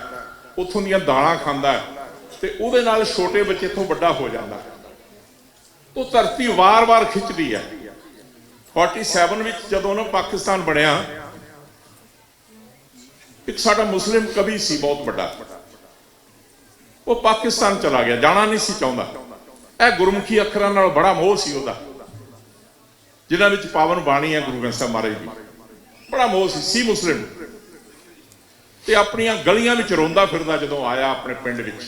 उत्थों दीयां दालां खांदा है, ते उहदे नाल छोटे बच्चे तो बड़ा हो जाता है। तो धरती वार वार खिंचदी है। 47 में जदों ना पाकिस्तान बनिया, एक साडा मुस्लिम कवि सी बहुत बड़ा, वो पाकिस्तान चला गया, जाना नहीं सी चाहुंदा। यह गुरमुखी अखरां नाल बड़ा मोह सी उहदा, जिन्हां विच पावन बाणी है गुरु ग्रंथ साहिब महाराज जी, बड़ा मोह सी मुस्लिम। ते अपनियां गलियां विच रोंदा फिरदा जदों आया अपने पिंड विच,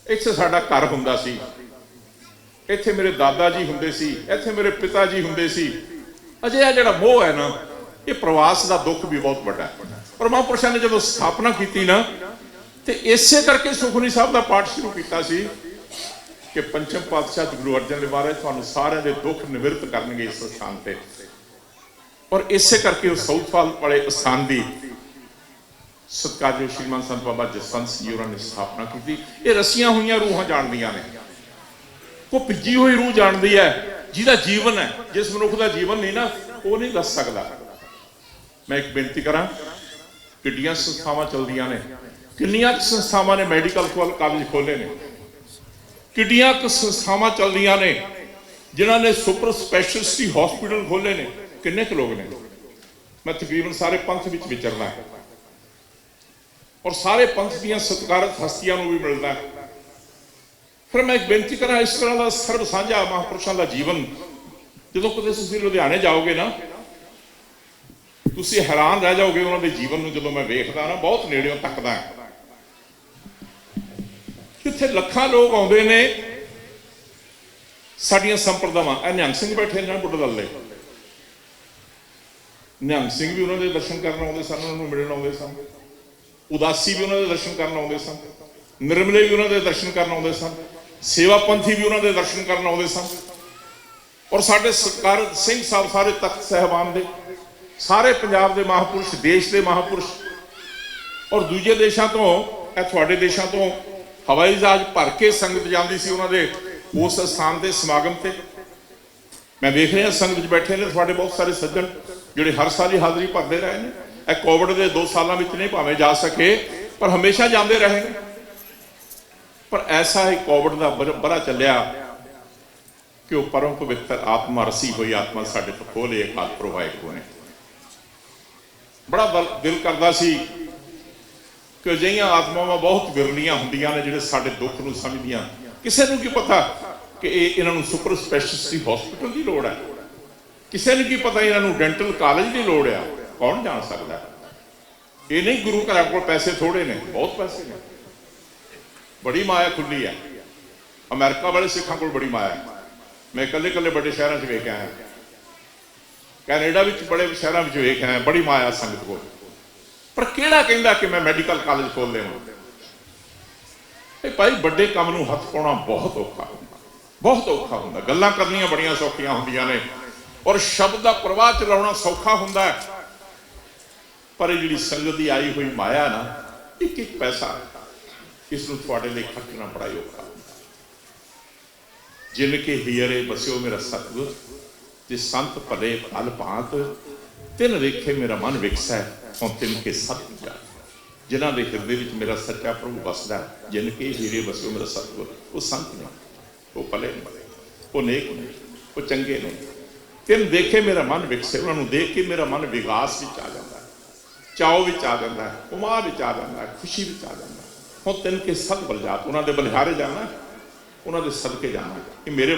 इत्थे साडा घर हुंदा सी, ਇੱਥੇ ਮੇਰੇ ਦਾਦਾ ਜੀ ਹੁੰਦੇ ਸੀ, ਇੱਥੇ ਮੇਰੇ ਪਿਤਾ ਜੀ ਹੁੰਦੇ ਸੀ। ਅਜੇ ਇਹ ਜਿਹੜਾ ਮੋਹ ਹੈ ਨਾ, ਇਹ ਪ੍ਰਵਾਸ ਦਾ ਦੁੱਖ ਵੀ ਬਹੁਤ ਵੱਡਾ ਹੈ। ਪਰ ਮਹਾਂਪੁਰਸ਼ਾਂ ਨੇ ਜਦੋਂ ਸਥਾਪਨਾ ਕੀਤੀ ਨਾ, ਤੇ ਇਸੇ ਕਰਕੇ ਸੁਖਮਨੀ ਸਾਹਿਬ ਦਾ ਪਾਠ ਸ਼ੁਰੂ ਕੀਤਾ ਸੀ ਕਿ ਪੰਚਮ ਪਾਤਸ਼ਾਹ ਗੁਰੂ ਅਰਜਨ ਦੇਵ ਮਹਾਰਾਜ ਤੁਹਾਨੂੰ ਸਾਰਿਆਂ ਦੇ ਦੁੱਖ ਨਿਵਰਤ ਕਰਨਗੇ ਇਸ ਸਥਾਨ ਤੇ। ਔਰ ਇਸੇ ਕਰਕੇ ਉਹ ਸਾਊਥਵਾਲ ਵਾਲੇ ਸਥਾਨ ਦੀ ਸਤਿਕਾਰਯੋਗ ਸ਼੍ਰੀਮਾਨ ਸੰਤ ਬਾਬਾ ਜਸਵੰਤ ਸਿੰਘ ਜੀ ਹੋਰਾਂ ਨੇ ਸਥਾਪਨਾ ਕੀਤੀ। ਇਹ ਰਸੀਆਂ ਹੋਈਆਂ ਰੂਹਾਂ ਜਾਣਦੀਆਂ ਨੇ, ਉਹ ਭਿੱਜੀ ਹੋਈ ਰੂਹ ਜਾਣਦੀ ਹੈ ਜਿਹਦਾ ਜੀਵਨ ਹੈ। ਜਿਸ ਮਨੁੱਖ ਦਾ ਜੀਵਨ ਨਹੀਂ ਨਾ, ਉਹ ਨਹੀਂ ਦੱਸ ਸਕਦਾ। ਮੈਂ ਇੱਕ ਬੇਨਤੀ ਕਰਾਂ, ਕਿੱਡੀਆਂ ਸੰਸਥਾਵਾਂ ਚੱਲਦੀਆਂ ਨੇ, ਕਿੰਨੀਆਂ ਸੰਸਥਾਵਾਂ ਨੇ ਮੈਡੀਕਲ ਕਾਲਜ ਖੋਲੇ ਨੇ, ਕਿੱਡੀਆਂ ਕੁ ਸੰਸਥਾਵਾਂ ਚੱਲਦੀਆਂ ਨੇ ਜਿਨ੍ਹਾਂ ਨੇ ਸੁਪਰ ਸਪੈਸ਼ਲਿਸਟੀ ਹਸਪੀਟਲ ਖੋਲੇ ਨੇ। ਕਿੰਨੇ ਕੁ ਲੋਕ ਨੇ? ਮੈਂ ਤਕਰੀਬਨ ਸਾਰੇ ਪੰਥ ਵਿੱਚ ਵਿਚਰਨਾ ਹੈ ਔਰ ਸਾਰੇ ਪੰਥ ਦੀਆਂ ਸਤਿਕਾਰਤ ਹਸਤੀਆਂ ਨੂੰ ਵੀ ਮਿਲਦਾ ਹੈ। ਫਿਰ ਮੈਂ ਇੱਕ ਬੇਨਤੀ ਕਰਾਂ, ਇਸ ਤਰ੍ਹਾਂ ਦਾ ਸਰਬ ਸਾਂਝਾ ਮਹਾਂਪੁਰਸ਼ਾਂ ਦਾ ਜੀਵਨ, ਜਦੋਂ ਕਦੇ ਤੁਸੀਂ ਲੁਧਿਆਣੇ ਜਾਓਗੇ ਨਾ, ਤੁਸੀਂ ਹੈਰਾਨ ਰਹਿ ਜਾਓਗੇ ਉਹਨਾਂ ਦੇ ਜੀਵਨ ਨੂੰ। ਜਦੋਂ ਮੈਂ ਵੇਖਦਾ ਨਾ, ਬਹੁਤ ਨੇੜਿਓਂ ਤੱਕਦਾ, ਜਿੱਥੇ ਲੱਖਾਂ ਲੋਕ ਆਉਂਦੇ ਨੇ ਸਾਡੀਆਂ ਸੰਪਰਦਾਵਾਂ। ਇਹ ਨਿਹੰਗ ਸਿੰਘ ਬੈਠੇ ਨੇ ਬੁੱਢਾ ਦਲ ਦੇ, ਨਿਹੰਗ ਸਿੰਘ ਵੀ ਉਹਨਾਂ ਦੇ ਦਰਸ਼ਨ ਕਰਨ ਆਉਂਦੇ ਸਨ, ਉਹਨਾਂ ਨੂੰ ਮਿਲਣ ਆਉਂਦੇ ਸਨ। ਉਦਾਸੀ ਵੀ ਉਹਨਾਂ ਦੇ ਦਰਸ਼ਨ ਕਰਨ ਆਉਂਦੇ ਸਨ, ਨਿਰਮਲੇ ਵੀ ਉਹਨਾਂ ਦੇ ਦਰਸ਼ਨ ਕਰਨ ਆਉਂਦੇ ਸਨ, ਸੇਵਾ ਪੰਥੀ ਵੀ ਉਹਨਾਂ ਦੇ ਦਰਸ਼ਨ ਕਰਨ ਆਉਂਦੇ ਸਨ। ਔਰ ਸਾਡੇ ਸਤਿਕਾਰਤ ਸਿੰਘ ਸਾਹਿਬ, ਸਾਰੇ ਤਖਤ ਸਾਹਿਬਾਨ ਦੇ, ਸਾਰੇ ਪੰਜਾਬ ਦੇ ਮਹਾਂਪੁਰਸ਼, ਦੇਸ਼ ਦੇ ਮਹਾਂਪੁਰਸ਼, ਔਰ ਦੂਜੇ ਦੇਸ਼ਾਂ ਤੋਂ, ਇਹ ਤੁਹਾਡੇ ਦੇਸ਼ਾਂ ਤੋਂ ਹਵਾਈ ਜਹਾਜ਼ ਭਰ ਕੇ ਸੰਗਤ ਜਾਂਦੀ ਸੀ ਉਹਨਾਂ ਦੇ ਉਸ ਸਥਾਨ ਦੇ ਸਮਾਗਮ ਤੇ। ਮੈਂ ਵੇਖ ਰਿਹਾ ਸੰਗਤ ਵਿੱਚ ਬੈਠੇ ਨੇ ਤੁਹਾਡੇ ਬਹੁਤ ਸਾਰੇ ਸੱਜਣ ਜਿਹੜੇ ਹਰ ਸਾਲ ਹੀ ਹਾਜ਼ਰੀ ਭਰਦੇ ਰਹੇ ਨੇ। ਇਹ ਕੋਵਿਡ ਦੇ 2 ਸਾਲਾਂ ਵਿੱਚ ਨਹੀਂ ਭਾਵੇਂ ਜਾ ਸਕੇ, ਪਰ ਹਮੇਸ਼ਾ ਜਾਂਦੇ ਰਹੇ ਨੇ। ਪਰ ਐਸਾ ਹੀ ਕੋਵਿਡ ਦਾ ਬੜਾ ਚੱਲਿਆ ਕਿ ਉਹ ਪਰਮ ਪਵਿੱਤਰ ਆਤਮਾ, ਰਸੀ ਹੋਈ ਆਤਮਾ ਸਾਡੇ ਤੋਂ ਖੋਹ ਲਈ ਅਕਾਲ ਪੁਰਖ ਵਾਹਿਗੁਰੂ ਨੇ। ਬੜਾ ਦਿਲ ਕਰਦਾ ਸੀ ਕਿ ਅਜਿਹੀਆਂ ਆਤਮਾਵਾਂ ਬਹੁਤ ਵਿਰਲੀਆਂ ਹੁੰਦੀਆਂ ਨੇ ਜਿਹੜੇ ਸਾਡੇ ਦੁੱਖ ਨੂੰ ਸਮਝਦੀਆਂ। ਕਿਸੇ ਨੂੰ ਕੀ ਪਤਾ ਕਿ ਇਹਨਾਂ ਨੂੰ ਸੁਪਰ ਸਪੈਸ਼ਲਿਸਟੀ ਹਸਪੀਟਲ ਦੀ ਲੋੜ ਹੈ, ਕਿਸੇ ਨੂੰ ਕੀ ਪਤਾ ਇਹਨਾਂ ਨੂੰ ਡੈਂਟਲ ਕਾਲਜ ਦੀ ਲੋੜ ਆ। ਕੌਣ ਜਾਣ ਸਕਦਾ? ਇਹ ਨਹੀਂ ਗੁਰੂ ਘਰਾਂ ਕੋਲ ਪੈਸੇ ਥੋੜੇ ਨੇ, ਬਹੁਤ ਪੈਸੇ ਨੇ, ਬੜੀ ਮਾਇਆ ਖੁੱਲੀ ਹੈ। ਅਮਰੀਕਾ ਵਾਲੇ ਸਿੱਖਾਂ ਕੋਲ ਬੜੀ ਮਾਇਆ ਹੈ। ਮੈਂ ਇਕੱਲੇ ਇਕੱਲੇ ਵੱਡੇ ਸ਼ਹਿਰਾਂ 'ਚ ਵੇਖ ਆਇਆ, ਕੈਨੇਡਾ ਵਿੱਚ ਬੜੇ ਸ਼ਹਿਰਾਂ ਵਿੱਚ ਵੇਖ ਆਇਆ, ਬੜੀ ਮਾਇਆ ਸੰਗਤ ਕੋਲ। ਪਰ ਕਿਹੜਾ ਕਹਿੰਦਾ ਕਿ ਮੈਂ ਮੈਡੀਕਲ ਕਾਲਜ ਖੋਲ ਲਵਾਂ? ਇਹ ਭਾਈ ਵੱਡੇ ਕੰਮ ਨੂੰ ਹੱਥ ਪਾਉਣਾ ਬਹੁਤ ਔਖਾ ਹੁੰਦਾ, ਬਹੁਤ ਔਖਾ ਹੁੰਦਾ। ਗੱਲਾਂ ਕਰਨੀਆਂ ਬੜੀਆਂ ਸੌਖੀਆਂ ਹੁੰਦੀਆਂ ਨੇ ਔਰ ਸ਼ਬਦ ਦਾ ਪ੍ਰਵਾਹ ਚਲਾਉਣਾ ਸੌਖਾ ਹੁੰਦਾ ਹੈ। ਪਰ ਇਹ ਜਿਹੜੀ ਸੰਗਤ ਦੀ ਆਈ ਹੋਈ ਮਾਇਆ ਨਾ, ਇੱਕ ਇੱਕ ਪੈਸਾ, ਇਸ ਨੂੰ ਤੁਹਾਡੇ ਲਈ ਖਰਚਣਾ ਬੜਾ ਔਖਾ। ਜਿਨ ਕੇ ਹੀਰੇ ਬਸਿਓ ਮੇਰਾ ਸਤਿਗੁਰ, ਤੇ ਸੰਤ ਭਲੇ ਫਲ ਭਾਂਤ, ਤਿਨ ਵੇਖੇ ਮੇਰਾ ਮਨ ਵਿਕਸੈ, ਹੁਣ ਤਿਨ ਕੇ ਸਤ ਜਾ। ਜਿਨ੍ਹਾਂ ਦੇ ਹਿਰਦੇ ਵਿੱਚ ਮੇਰਾ ਸੱਚਾ ਪ੍ਰਭੂ ਵਸਦਾ, ਜਿਨ ਕੇ ਹੀਰੇ ਬਸਿਓ ਮੇਰਾ ਸਤਿਗੁਰ, ਉਹ ਸੰਤ ਨੇ, ਉਹ ਭਲੇ ਨੇ, ਉਹ ਨੇਕ ਨੇ, ਉਹ ਚੰਗੇ ਨੇ। ਤਿਨ ਦੇਖੇ ਮੇਰਾ ਮਨ ਵਿਕਸੇ, ਉਹਨਾਂ ਨੂੰ ਦੇਖ ਕੇ ਮੇਰਾ ਮਨ ਵਿਕਾਸ ਵਿੱਚ ਆ ਜਾਂਦਾ, ਚਾਉ ਵਿੱਚ ਆ ਜਾਂਦਾ, ਉਮਾ ਵਿੱਚ ਆ ਜਾਂਦਾ, ਖੁਸ਼ੀ ਵਿੱਚ ਆ ਜਾਂਦਾ। ਹੁਣ ਤਿੰਨ ਕੇ ਸਤ ਬਲਜਾਤ, ਉਹਨਾਂ ਦੇ ਬਲਿਹਾਰੇ ਜਾਣਾ, ਉਹਨਾਂ ਦੇ ਸਦਕੇ ਜਾਣਾ। ਇਹ ਮੇਰੇ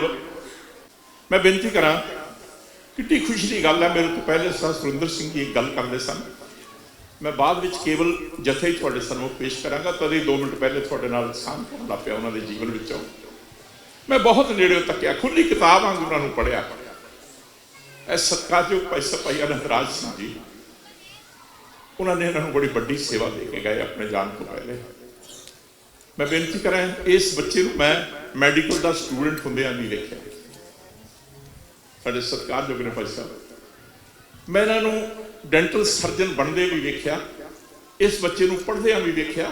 ਮੈਂ ਬੇਨਤੀ ਕਰਾਂ, ਕਿੱਡੀ ਖੁਸ਼ੀ ਦੀ ਗੱਲ ਹੈ। ਮੇਰੇ ਤੋਂ ਪਹਿਲੇ ਸਰ ਸੁਰਿੰਦਰ ਸਿੰਘ ਜੀ ਇੱਕ ਗੱਲ ਕਰਦੇ ਸਨ, ਮੈਂ ਬਾਅਦ ਵਿੱਚ ਕੇਵਲ ਜਥੇ ਹੀ ਤੁਹਾਡੇ ਸਾਹਮਣੇ ਪੇਸ਼ ਕਰਾਂਗਾ, ਤਦੇ 2 ਮਿੰਟ ਪਹਿਲੇ ਤੁਹਾਡੇ ਨਾਲ ਸਾਂਝ ਹੋਣ ਲੱਗ ਪਿਆ ਉਹਨਾਂ ਦੇ ਜੀਵਨ ਵਿੱਚੋਂ। ਮੈਂ ਬਹੁਤ ਨੇੜਿਓਂ ਤੱਕਿਆ, ਖੁੱਲੀ ਕਿਤਾਬ ਵਾਂਗ ਉਹਨਾਂ ਨੂੰ ਪੜ੍ਹਿਆ। ਇਹ ਸਤਿਕਾਰਯੋਗ ਭਾਈ ਸਪਾਹੀ ਅਨੰਦਰਾਜ ਸਿੰਘ ਜੀ, ਉਹਨਾਂ ਨੇ ਇਹਨਾਂ ਨੂੰ ਬੜੀ ਵੱਡੀ ਸੇਵਾ ਦੇ ਕੇ ਗਏ ਆਪਣੇ ਜਾਣ ਤੋਂ ਪਹਿਲੇ। ਮੈਂ ਬੇਨਤੀ ਕਰਾਂ, ਇਸ ਬੱਚੇ ਨੂੰ ਮੈਂ ਮੈਡੀਕਲ ਦਾ ਸਟੂਡੈਂਟ ਹੁੰਦਿਆਂ ਨਹੀਂ ਵੇਖਿਆ। ਸਾਡੇ ਸਤਿਕਾਰਯੋਗ ਨੇ ਭਾਈ ਸਾਹਿਬ, ਮੈਂ ਇਹਨਾਂ ਨੂੰ ਡੈਂਟਲ ਸਰਜਨ ਬਣਦੇ ਵੀ ਵੇਖਿਆ, ਇਸ ਬੱਚੇ ਨੂੰ ਪੜ੍ਹਦਿਆਂ ਵੀ ਵੇਖਿਆ।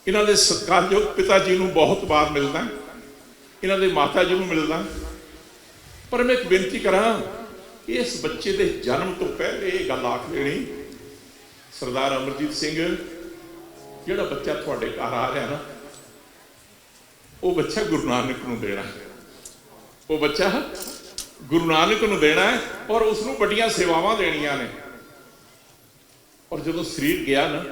ਇਹਨਾਂ ਦੇ ਸਤਿਕਾਰਯੋਗ ਪਿਤਾ ਜੀ ਨੂੰ ਬਹੁਤ ਵਾਰ ਮਿਲਦਾ, ਇਹਨਾਂ ਦੇ ਮਾਤਾ ਜੀ ਨੂੰ ਮਿਲਦਾ। ਪਰ ਮੈਂ ਇੱਕ ਬੇਨਤੀ ਕਰਾਂ, ਇਸ ਬੱਚੇ ਦੇ ਜਨਮ ਤੋਂ ਪਹਿਲੇ ਇਹ ਗੱਲ ਆਖ ਲੈਣੀ, ਸਰਦਾਰ ਅਮਰਜੀਤ ਸਿੰਘ, ਜਿਹੜਾ ਬੱਚਾ ਤੁਹਾਡੇ ਘਰ ਆ ਰਿਹਾ ਨਾ, ਉਹ ਬੱਚਾ ਗੁਰੂ ਨਾਨਕ ਨੂੰ ਦੇਣਾ, ਉਹ ਬੱਚਾ ਗੁਰੂ ਨਾਨਕ ਨੂੰ ਦੇਣਾ ਹੈ ਔਰ ਉਸ ਨੂੰ ਵੱਡੀਆਂ ਸੇਵਾਵਾਂ ਦੇਣੀਆਂ ਨੇ। ਔਰ ਜਦੋਂ ਸਰੀਰ ਗਿਆ ਨਾ,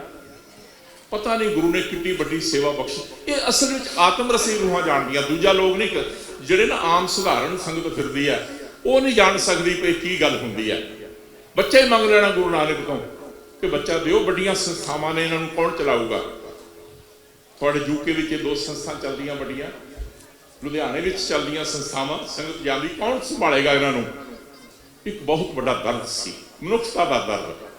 ਪਤਾ ਨਹੀਂ ਗੁਰੂ ਨੇ ਕਿੰਨੀ ਵੱਡੀ ਸੇਵਾ ਬਖਸ਼ੀ। ਇਹ ਅਸਲ ਵਿੱਚ ਆਤਮ ਰਸੀ ਰੂਹਾਂ ਜਾਣਦੀਆਂ, ਦੂਜਾ ਲੋਕ ਨਹੀਂ। ਜਿਹੜੇ ਨਾ ਆਮ ਸਧਾਰਨ ਸੰਗਤ ਫਿਰਦੀ ਹੈ, ਉਹ ਨਹੀਂ ਜਾਣ ਸਕਦੀ ਕਿ ਕੀ ਗੱਲ ਹੁੰਦੀ ਹੈ। ਬੱਚਾ ਹੀ ਮੰਗ ਲੈਣਾ ਗੁਰੂ ਨਾਨਕ ਤੋਂ ਕਿ ਬੱਚਾ ਦਿਓ, ਵੱਡੀਆਂ ਸੰਸਥਾਵਾਂ ਨੇ, ਇਹਨਾਂ ਨੂੰ ਕੌਣ ਚਲਾਊਗਾ? ਤੁਹਾਡੇ ਯੂਕੇ ਵਿੱਚ 2 ਸੰਸਥਾ ਚੱਲਦੀਆਂ ਵੱਡੀਆਂ, ਲੁਧਿਆਣੇ ਵਿੱਚ ਚੱਲਦੀਆਂ ਸੰਸਥਾਵਾਂ ਸੰਗਤ ਜਾਂਦੀ, ਕੌਣ ਸੰਭਾਲੇਗਾ ਇਹਨਾਂ ਨੂੰ? ਇੱਕ ਬਹੁਤ ਵੱਡਾ ਦਰਦ ਸੀ, ਮਨੁੱਖਤਾ ਦਾ ਦਰਦ।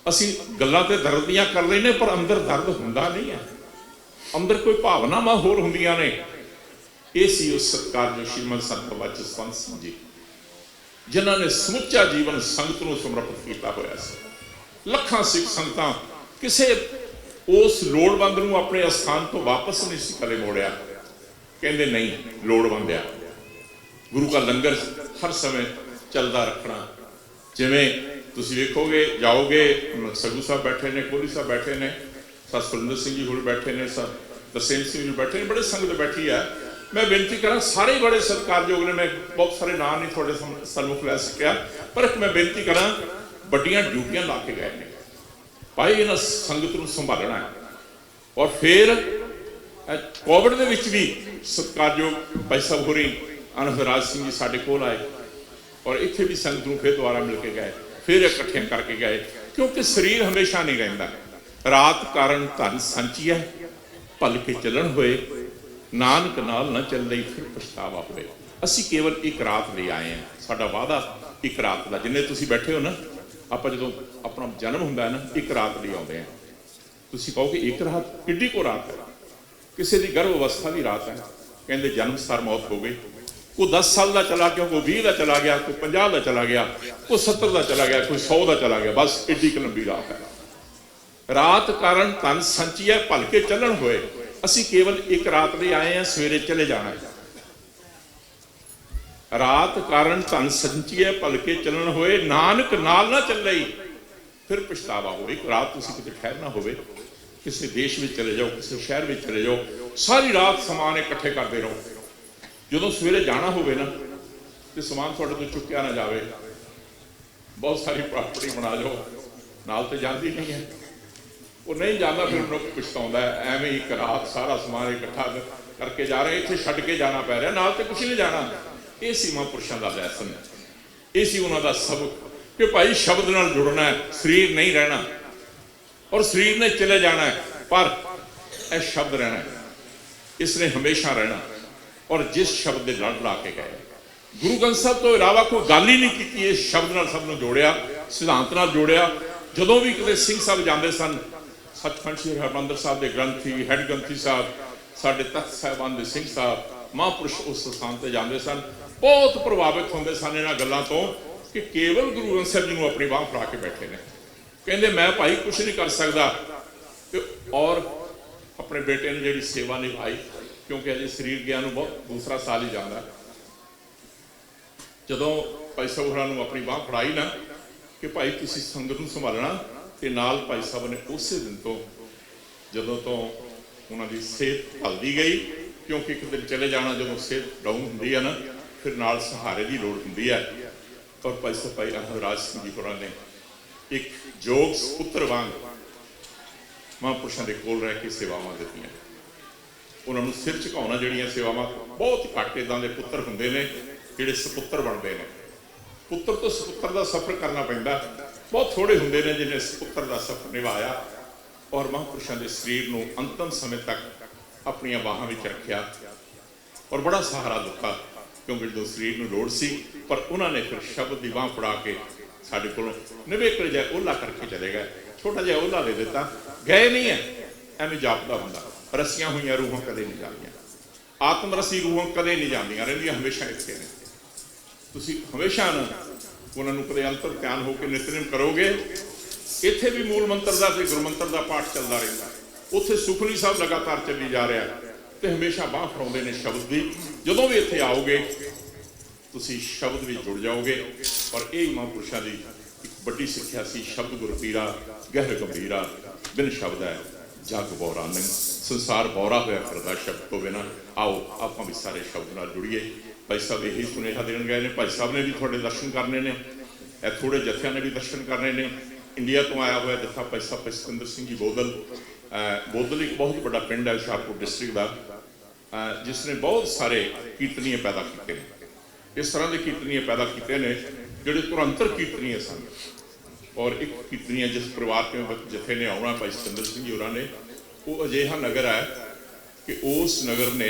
ਅਸੀਂ ਗੱਲਾਂ ਤੇ ਦਰਦ ਦੀਆਂ ਕਰ ਲੈਨੇ, ਪਰ ਅੰਦਰ ਦਰਦ ਹੁੰਦਾ ਨਹੀਂ ਹੈ, ਅੰਦਰ ਕੋਈ ਭਾਵਨਾਵਾਂ ਹੋਰ ਹੁੰਦੀਆਂ ਨੇ। ਇਹ ਸੀ ਉਸ ਸਤਿਕਾਰਯੋਗ ਸ਼੍ਰੀਮਦ ਸੰਤ ਬਾਬਾ ਜਸਵੰਤ ਸਿੰਘ ਜੀ, ਜਿਨ੍ਹਾਂ ਨੇ ਸਮੁੱਚਾ ਜੀਵਨ ਸੰਗਤ ਨੂੰ ਸਮਰਪਿਤ ਕੀਤਾ ਹੋਇਆ ਸੀ। ਲੱਖਾਂ ਸਿੱਖ ਸੰਗਤਾਂ ਕਿਸੇ ਉਸ ਲੋੜਵੰਦ ਨੂੰ ਆਪਣੇ ਅਸਥਾਨ ਤੋਂ ਵਾਪਸ ਨਹੀਂ ਸੀ ਕਦੇ ਮੋੜਿਆ। ਕਹਿੰਦੇ ਨਹੀਂ, ਲੋੜਵੰਦ ਆ, ਗੁਰੂ ਦਾ ਲੰਗਰ ਹਰ ਸਮੇਂ ਚੱਲਦਾ ਰੱਖਣਾ। ਜਿਵੇਂ ਤੁਸੀਂ ਵੇਖੋਗੇ, ਜਾਓਗੇ, ਸਗੂ ਸਾਹਿਬ ਬੈਠੇ ਨੇ, ਕੋਹਲੀ ਸਾਹਿਬ ਬੈਠੇ ਨੇ, ਸਤਿੰਦਰ ਸਿੰਘ ਜੀ ਹੋਰ ਬੈਠੇ ਨੇ, ਤਰਸੇਮ ਸਿੰਘ ਜੀ ਬੈਠੇ ਨੇ, ਬੜੇ ਸੰਗਤ ਬੈਠੀ ਹੈ। ਮੈਂ ਬੇਨਤੀ ਕਰਾਂ, ਸਾਰੇ ਬੜੇ ਸਤਿਕਾਰਯੋਗ ਨੇ, ਮੈਂ ਬਹੁਤ ਸਾਰੇ ਨਾਂ ਨਹੀਂ ਤੁਹਾਡੇ ਸਨਮੁਖ ਲੈ ਸਕਿਆ, ਪਰ ਮੈਂ ਬੇਨਤੀ ਕਰਾਂ, ਵੱਡੀਆਂ ਡਿਊਟੀਆਂ ਲਾ ਕੇ ਗਏ ਨੇ ਭਾਈ, ਇਹਨਾਂ ਸੰਗਤ ਨੂੰ ਸੰਭਾਲਣਾ ਹੈ। ਔਰ ਫਿਰ ਕੋਵਿਡ ਦੇ ਵਿੱਚ ਵੀ ਸਤਿਕਾਰਯੋਗ ਭਾਈ ਸਾਹਿਬ ਹੋਰੀ ਅਨਹਰਾਜ ਸਿੰਘ ਜੀ ਸਾਡੇ ਕੋਲ ਆਏ, ਔਰ ਇੱਥੇ ਵੀ ਸੰਗਤ ਨੂੰ ਫਿਰ ਦੁਬਾਰਾ ਮਿਲ ਕੇ ਗਏ, ਫਿਰ ਇਕੱਠਿਆਂ ਕਰਕੇ ਗਏ, ਕਿਉਂਕਿ ਸਰੀਰ ਹਮੇਸ਼ਾ ਨਹੀਂ ਰਹਿੰਦਾ। ਰਾਤ ਕਾਰਨ ਧਨ ਸੰਚੀਐ, ਭਲ ਕੇ ਚੱਲਣ ਹੋਏ, ਨਾਨਕ ਨਾਲ ਨਾ ਚੱਲਈ ਫਿਰ ਪਛਤਾਵਾ ਹੋਵੇ। ਅਸੀਂ ਕੇਵਲ ਇੱਕ ਰਾਤ ਲਈ ਆਏ ਹਾਂ, ਸਾਡਾ ਵਾਅਦਾ ਇੱਕ ਰਾਤ ਦਾ। ਜਿੰਨੇ ਤੁਸੀਂ ਬੈਠੇ ਹੋ ਨਾ, ਆਪਾਂ ਜਦੋਂ ਆਪਣਾ ਜਨਮ ਹੁੰਦਾ ਹੈ ਨਾ, ਇੱਕ ਰਾਤ ਲਈ ਆਉਂਦੇ ਹਾਂ। ਤੁਸੀਂ ਕਹੋਗੇ ਇੱਕ ਰਾਤ, ਕਿੱਡੀ ਕੋ ਰਾਤ ਹੈ? ਕਿਸੇ ਦੀ ਗਰਭ ਅਵਸਥਾ ਦੀ ਰਾਤ ਹੈ। ਕਹਿੰਦੇ ਜਨਮ ਸਾਰ ਮੌਤ ਹੋ ਗਈ, ਕੋਈ 10 ਸਾਲ ਦਾ ਚਲਾ ਗਿਆ, ਕੋਈ 20 ਦਾ ਚਲਾ ਗਿਆ, ਕੋਈ 50 ਦਾ ਚਲਾ ਗਿਆ, ਕੋਈ 70 ਦਾ ਚਲਾ ਗਿਆ, ਕੋਈ 100 ਦਾ ਚਲਾ ਗਿਆ, ਬਸ ਏਡੀ ਕੁ ਲੰਬੀ ਰਾਤ ਹੈ। ਰਾਤ ਕਾਰਨ ਧਨ ਸੰਚੀਐ, ਭਲ ਕੇ ਚੱਲਣ ਹੋਏ। ਅਸੀਂ ਕੇਵਲ ਇੱਕ ਰਾਤ ਲਈ ਆਏ ਹਾਂ, ਸਵੇਰੇ ਚਲੇ ਜਾਣਾ ਹੈ। ਰਾਤ ਕਾਰਨ ਧਨ ਸੰਚੀਐ, ਭਲ ਕੇ ਚੱਲਣ ਹੋਏ, ਨਾਨਕ ਨਾਲ ਨਾ ਚੱਲਈ ਫਿਰ ਪਛਤਾਵਾ ਹੋਵੇ। ਇੱਕ ਰਾਤ ਤੁਸੀਂ ਕਿਤੇ ਠਹਿਰਨਾ ਹੋਵੇ, ਕਿਸੇ ਦੇਸ਼ ਵਿੱਚ ਚਲੇ ਜਾਓ, ਕਿਸੇ ਸ਼ਹਿਰ ਵਿੱਚ ਚਲੇ ਜਾਓ, ਸਾਰੀ ਰਾਤ ਸਮਾਨ ਇਕੱਠੇ ਕਰਦੇ ਰਹੋ। ਜਦੋਂ ਸਵੇਰੇ ਜਾਣਾ ਹੋਵੇ ਨਾ, ਤੇ ਸਮਾਨ ਤੁਹਾਡੇ ਤੋਂ ਚੁੱਕਿਆ ਨਾ ਜਾਵੇ। ਬਹੁਤ ਸਾਰੀ ਪ੍ਰਾਪਰਟੀ ਬਣਾ ਜਾਓ, ਨਾਲ ਤੇ ਜਾਂਦੀ ਨਹੀਂ ਹੈ, ਉਹ ਨਹੀਂ ਜਾਂਦਾ, ਫਿਰ ਮਨੁੱਖ ਪਛਤਾਉਂਦਾ ਹੈ। ਐਵੇਂ ਇੱਕ ਰਾਤ ਸਾਰਾ ਸਮਾਨ ਇਕੱਠਾ ਕਰਕੇ ਜਾ ਰਹੇ, ਇੱਥੇ ਛੱਡ ਕੇ ਜਾਣਾ ਪੈ ਰਿਹਾ, ਨਾਲ ਤੇ ਕੁਛ ਨਹੀਂ ਜਾਣਾ। ਇਹ ਸੀ ਮਹਾਂਪੁਰਸ਼ਾਂ ਦਾ ਲੈਸਨ, ਇਹ ਸੀ ਉਹਨਾਂ ਦਾ ਸਬਕ ਕਿ ਭਾਈ ਸ਼ਬਦ ਨਾਲ ਜੁੜਨਾ ਹੈ, ਸਰੀਰ ਨਹੀਂ ਰਹਿਣਾ, ਔਰ ਸਰੀਰ ਨੇ ਚਲੇ ਜਾਣਾ ਹੈ, ਪਰ ਇਹ ਸ਼ਬਦ ਰਹਿਣਾ ਹੈ, ਇਸ ਨੇ ਹਮੇਸ਼ਾ ਰਹਿਣਾ। ਔਰ ਜਿਸ ਸ਼ਬਦ ਦੇ ਲੜ ਲਾ ਕੇ ਗਏ, ਗੁਰੂ ਗ੍ਰੰਥ ਸਾਹਿਬ ਤੋਂ ਇਲਾਵਾ ਕੋਈ ਗੱਲ ਹੀ ਨਹੀਂ ਕੀਤੀ। ਇਸ ਸ਼ਬਦ ਨਾਲ ਸਭ ਨੂੰ ਜੋੜਿਆ, ਸਿਧਾਂਤ ਨਾਲ ਜੋੜਿਆ। ਜਦੋਂ ਵੀ ਕਿਤੇ ਸਿੰਘ ਸਾਹਿਬ ਜਾਂਦੇ ਸਨ, ਸੱਚਖੰਡ ਸ੍ਰੀ ਹਰਿਮੰਦਰ ਸਾਹਿਬ ਦੇ ਗ੍ਰੰਥੀ, ਹੈਡ ਗ੍ਰੰਥੀ ਸਾਹਿਬ, ਸਾਡੇ ਤਖਤ ਸਾਹਿਬਾਨ ਦੇ ਸਿੰਘ ਸਾਹਿਬ, ਮਹਾਂਪੁਰਸ਼ ਉਸ ਸਥਾਨ ਤੇ ਜਾਂਦੇ ਸਨ, ਬਹੁਤ ਪ੍ਰਭਾਵਿਤ ਹੁੰਦੇ ਸਨ ਇਹਨਾਂ ਗੱਲਾਂ ਤੋਂ ਕਿ ਕੇਵਲ ਗੁਰੂ ਗ੍ਰੰਥ ਸਾਹਿਬ ਜੀ ਨੂੰ ਆਪਣੀ ਬਾਂਹ ਫੜਾ ਕੇ ਬੈਠੇ ਨੇ। ਕਹਿੰਦੇ ਮੈਂ ਭਾਈ ਕੁਛ ਨਹੀਂ ਕਰ ਸਕਦਾ, ਤੇ ਔਰ ਆਪਣੇ ਬੇਟੇ ਨੇ ਜਿਹੜੀ ਸੇਵਾ ਨਿਭਾਈ, ਕਿਉਂਕਿ ਅਜੇ ਸਰੀਰ ਗਿਆ ਨੂੰ ਬਹੁਤ ਦੂਸਰਾ ਸਾਲ ਹੀ ਜਾਂਦਾ। ਜਦੋਂ ਭਾਈ ਸਾਹਿਬ ਹੋਰਾਂ ਨੂੰ ਆਪਣੀ ਬਾਂਹ ਫੜਾਈ ਨਾ ਕਿ ਭਾਈ ਤੁਸੀਂ ਸੰਗਤ ਨੂੰ ਸੰਭਾਲਣਾ, ਤੇ ਨਾਲ ਭਾਈ ਸਾਹਿਬ ਨੇ ਉਸੇ ਦਿਨ ਤੋਂ, ਜਦੋਂ ਤੋਂ ਉਹਨਾਂ ਦੀ ਸਿਹਤ ਢਲਦੀ ਗਈ, ਕਿਉਂਕਿ ਇੱਕ ਦਿਨ ਚਲੇ ਜਾਣਾ, ਜਦੋਂ ਸਿਹਤ ਡਾਊਨ ਹੁੰਦੀ ਹੈ ਨਾ, ਫਿਰ ਨਾਲ ਸਹਾਰੇ ਦੀ ਲੋੜ ਹੁੰਦੀ ਹੈ। ਔਰ ਭਾਈ ਸਾਹਿਬ ਭਾਈ ਅਨਹਰਾਜ ਸਿੰਘ ਜੀ ਹੋਰਾਂ ਨੇ ਇੱਕ ਯੋਗ ਪੁੱਤਰ ਵਾਂਗ ਮਹਾਂਪੁਰਸ਼ਾਂ ਦੇ ਕੋਲ ਰਹਿ ਕੇ ਸੇਵਾਵਾਂ ਦਿੱਤੀਆਂ। ਉਹਨਾਂ ਨੂੰ ਸਿਰ ਝੁਕਾਉਣਾ, ਜਿਹੜੀਆਂ ਸੇਵਾਵਾਂ, ਬਹੁਤ ਘੱਟ ਇੱਦਾਂ ਦੇ ਪੁੱਤਰ ਹੁੰਦੇ ਨੇ ਜਿਹੜੇ ਸਪੁੱਤਰ ਬਣਦੇ ਨੇ। ਪੁੱਤਰ ਤੋਂ ਸਪੁੱਤਰ ਦਾ ਸਫ਼ਰ ਕਰਨਾ ਪੈਂਦਾ, ਬਹੁਤ ਥੋੜੇ ਹੁੰਦੇ ਨੇ ਜਿਹਨੇ ਸਪੁੱਤਰ ਦਾ ਸਫ਼ਰ ਨਿਭਾਇਆ। ਔਰ ਮਹਾਂਪੁਰਸ਼ਾਂ ਦੇ ਸਰੀਰ ਨੂੰ ਅੰਤਮ ਸਮੇਂ ਤੱਕ ਆਪਣੀਆਂ ਬਾਹਾਂ ਵਿੱਚ ਰੱਖਿਆ, ਔਰ ਬੜਾ ਸਹਾਰਾ ਦਿੱਤਾ, ਕਿਉਂਕਿ ਜਦੋਂ ਸਰੀਰ ਨੂੰ ਲੋੜ ਸੀ, ਪਰ ਉਹਨਾਂ ਨੇ ਫਿਰ ਸ਼ਬਦ ਦੀ ਬਾਂਹ ਫੜਾ ਕੇ ਸਾਡੇ ਕੋਲੋਂ ਨਿਵੇਕਲ ਜਿਹਾ ਓਲਾ ਕਰਕੇ ਚਲੇ ਗਏ। ਛੋਟਾ ਜਿਹਾ ਓਲਾ ਦੇ ਦਿੱਤਾ, ਗਏ ਨਹੀਂ ਹੈ, ਐਵੇਂ ਜਾਪਦਾ ਹੁੰਦਾ। ਰਸੀਆਂ ਹੋਈਆਂ ਰੂਹਾਂ ਕਦੇ ਨਹੀਂ ਜਾਂਦੀਆਂ, ਆਤਮ ਰਸੀ ਰੂਹਾਂ ਕਦੇ ਨਹੀਂ ਜਾਂਦੀਆਂ, ਰਹਿੰਦੀਆਂ ਹਮੇਸ਼ਾ ਇੱਥੇ ਨੇ। ਤੁਸੀਂ ਹਮੇਸ਼ਾ ਉਹਨਾਂ ਨੂੰ ਕਦੇ ਅੰਤਰ ਧਿਆਨ ਹੋ ਕੇ ਨਿਤਨੇਮ ਕਰੋਗੇ। ਇੱਥੇ ਵੀ ਮੂਲ ਮੰਤਰ ਦਾ ਤੇ ਗੁਰਮੰਤਰ ਦਾ ਪਾਠ ਚੱਲਦਾ ਰਹਿੰਦਾ, ਉੱਥੇ ਸੁਖਨੀ ਸਾਹਿਬ ਲਗਾਤਾਰ ਚੱਲੀ ਜਾ ਰਿਹਾ, ਤੇ ਹਮੇਸ਼ਾ ਬਾਂਹ ਫੜਾਉਂਦੇ ਨੇ ਸ਼ਬਦ ਦੀ। ਜਦੋਂ ਵੀ ਇੱਥੇ ਆਓਗੇ ਤੁਸੀਂ ਸ਼ਬਦ ਵਿੱਚ ਜੁੜ ਜਾਓਗੇ। ਔਰ ਇਹ ਮਹਾਂਪੁਰਸ਼ਾਂ ਦੀ ਇੱਕ ਵੱਡੀ ਸਿੱਖਿਆ ਸੀ, ਸ਼ਬਦ ਗੁਰ ਪੀਰਾ ਗਹਿਰ ਗੰਭੀਰਾ, ਬਿਨ ਸ਼ਬਦ ਹੈ ਜਗ ਬੋਰਾ ਨਹੀਂ, ਸੰਸਾਰ ਬੋਰਾ ਹੋਇਆ ਫਿਰਦਾ ਸ਼ਬਦ ਤੋਂ ਬਿਨਾਂ। ਆਓ ਆਪਾਂ ਵੀ ਸਾਰੇ ਸ਼ਬਦ ਨਾਲ ਜੁੜੀਏ। ਭਾਈ ਸਾਹਿਬ ਇਹੀ ਸੁਨੇਹਾ ਦੇਣ ਗਏ ਨੇ। ਭਾਈ ਸਾਹਿਬ ਨੇ ਵੀ ਤੁਹਾਡੇ ਦਰਸ਼ਨ ਕਰਨੇ ਨੇ, ਇਹ ਥੋੜੇ ਜਥਿਆਂ ਨੇ ਵੀ ਦਰਸ਼ਨ ਕਰਨੇ ਨੇ। ਇੰਡੀਆ ਤੋਂ ਆਇਆ ਹੋਇਆ ਜਥਾ ਭਾਈ ਸਾਹਿਬ ਸਤਿੰਦਰ ਸਿੰਘ ਜੀ ਬੋਦਲ, ਬੋਦਲ ਇੱਕ ਬਹੁਤ ਵੱਡਾ ਪਿੰਡ ਹੈ ਹੁਸ਼ਿਆਰਪੁਰ ਡਿਸਟ੍ਰਿਕਟ ਦਾ, ਜਿਸ ਨੇ ਬਹੁਤ ਸਾਰੇ ਕੀਰਤਨੀਏ ਪੈਦਾ ਕੀਤੇ ਨੇ। ਇਸ ਤਰ੍ਹਾਂ ਦੇ ਕੀਰਤਨੀਏ ਪੈਦਾ ਕੀਤੇ ਨੇ ਜਿਹੜੇ ਤੁਰੰਤਰ ਕੀਰਤਨੀਏ ਸਨ। ਔਰ ਇੱਕ ਕੀਰਤਨੀਆ ਜਿਸ ਪਰਿਵਾਰ ਤੋਂ ਜਥੇ ਨੇ ਆਉਣਾ ਭਾਈ ਸਤਿੰਦਰ ਸਿੰਘ ਜੀ ਹੋਰਾਂ ਨੇ, ਉਹ ਅਜਿਹਾ ਨਗਰ ਹੈ ਕਿ ਉਸ ਨਗਰ ਨੇ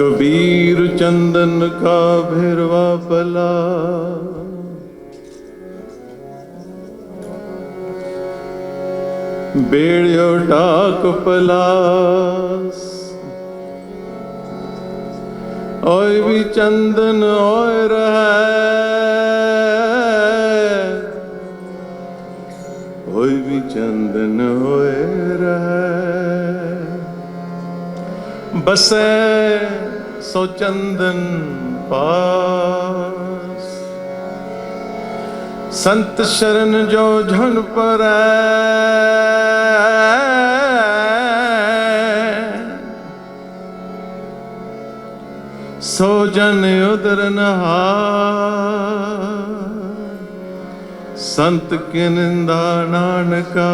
कबीर चंदन का भिरवा पला, बेड़ियो डाक पलास, ओय भी चंदन ओय रहा, ओय भी चंदन ओय रहा, बसे सो चंदन पास, संत शरण जो झन पर सो जन उदर नहार, संत की निंदा नानका,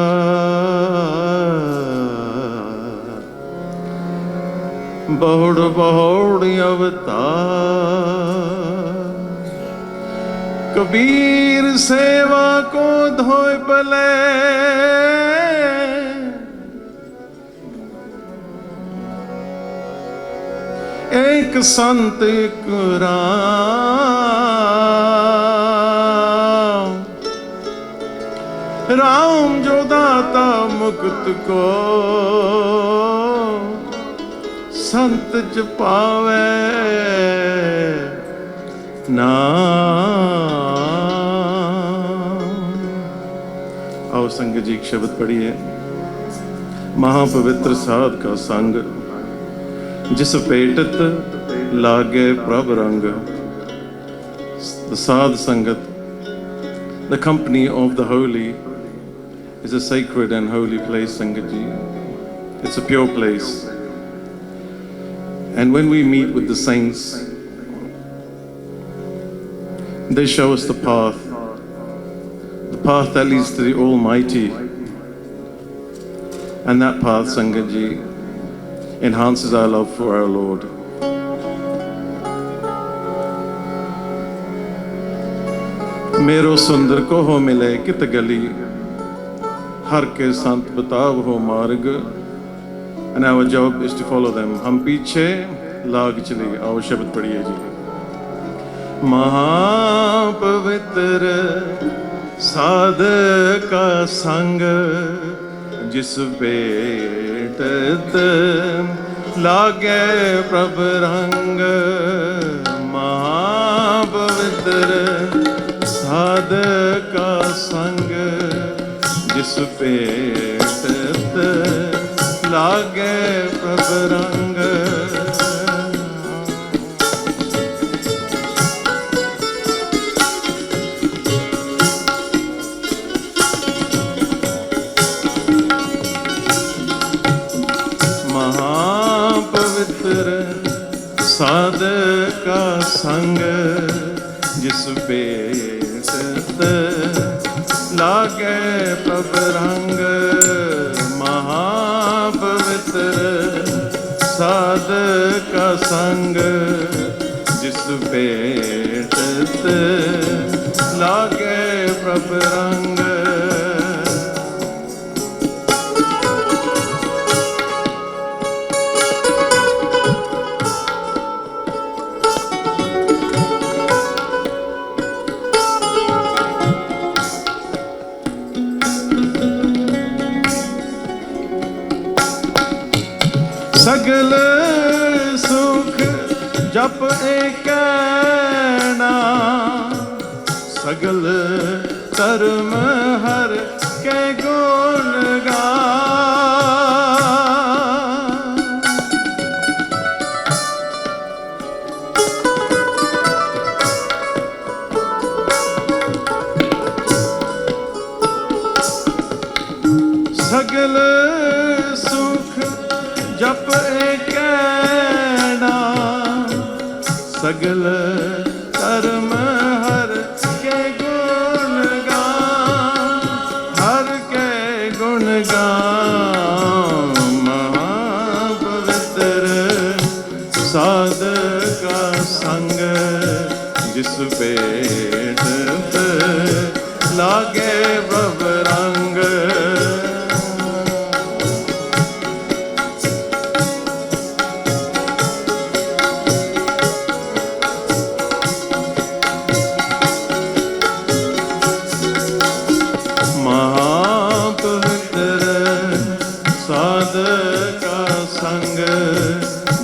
बहुड़ बहुड़ी अवतार, कबीर सेवा को धोए पले, एक संत एक राम, राम जो दाता मुक्त को, संत च पावे नाम। आओ संग जी एक शब्द पढ़िए। महापवित्र साध का संग, जिस पेटत लागे प्रभ रंग। The sadh sangat, the company of the holy, is a sacred and holy place, Sangat ji. It's a pure place. And when we meet with the saints, they show us the path that leads to the Almighty. And that path, Sangat ji, enhances our love for our Lord. मेरो सुंदर को हो मिले कित गली, हर के संत बताव हो मार्ग। And our job is to follow them. हम पीछे लाग चले। आओ शब्द पढ़िए जी। महापवित्र साध का संग, जिस पेटत लागे प्रभ रंग। महापवित्र साध का संग, जिस पेटत लागे प्रभ रंग। महापवित्र साध का संग, जिस पेटत लागे प्रभ रंग। महापवित्र साध का संग, जिस पेटत लागे प्रभ रंग। सगल सुख जप एक नाम, सगल कर्म हर के गुण गान। सगल सुख जप एक नाम, सगल कर्म हर के गुण गान। हर के गुण गान। महापवित्र साध का संग, जिस पेटत लागे प्रभ रंग। संग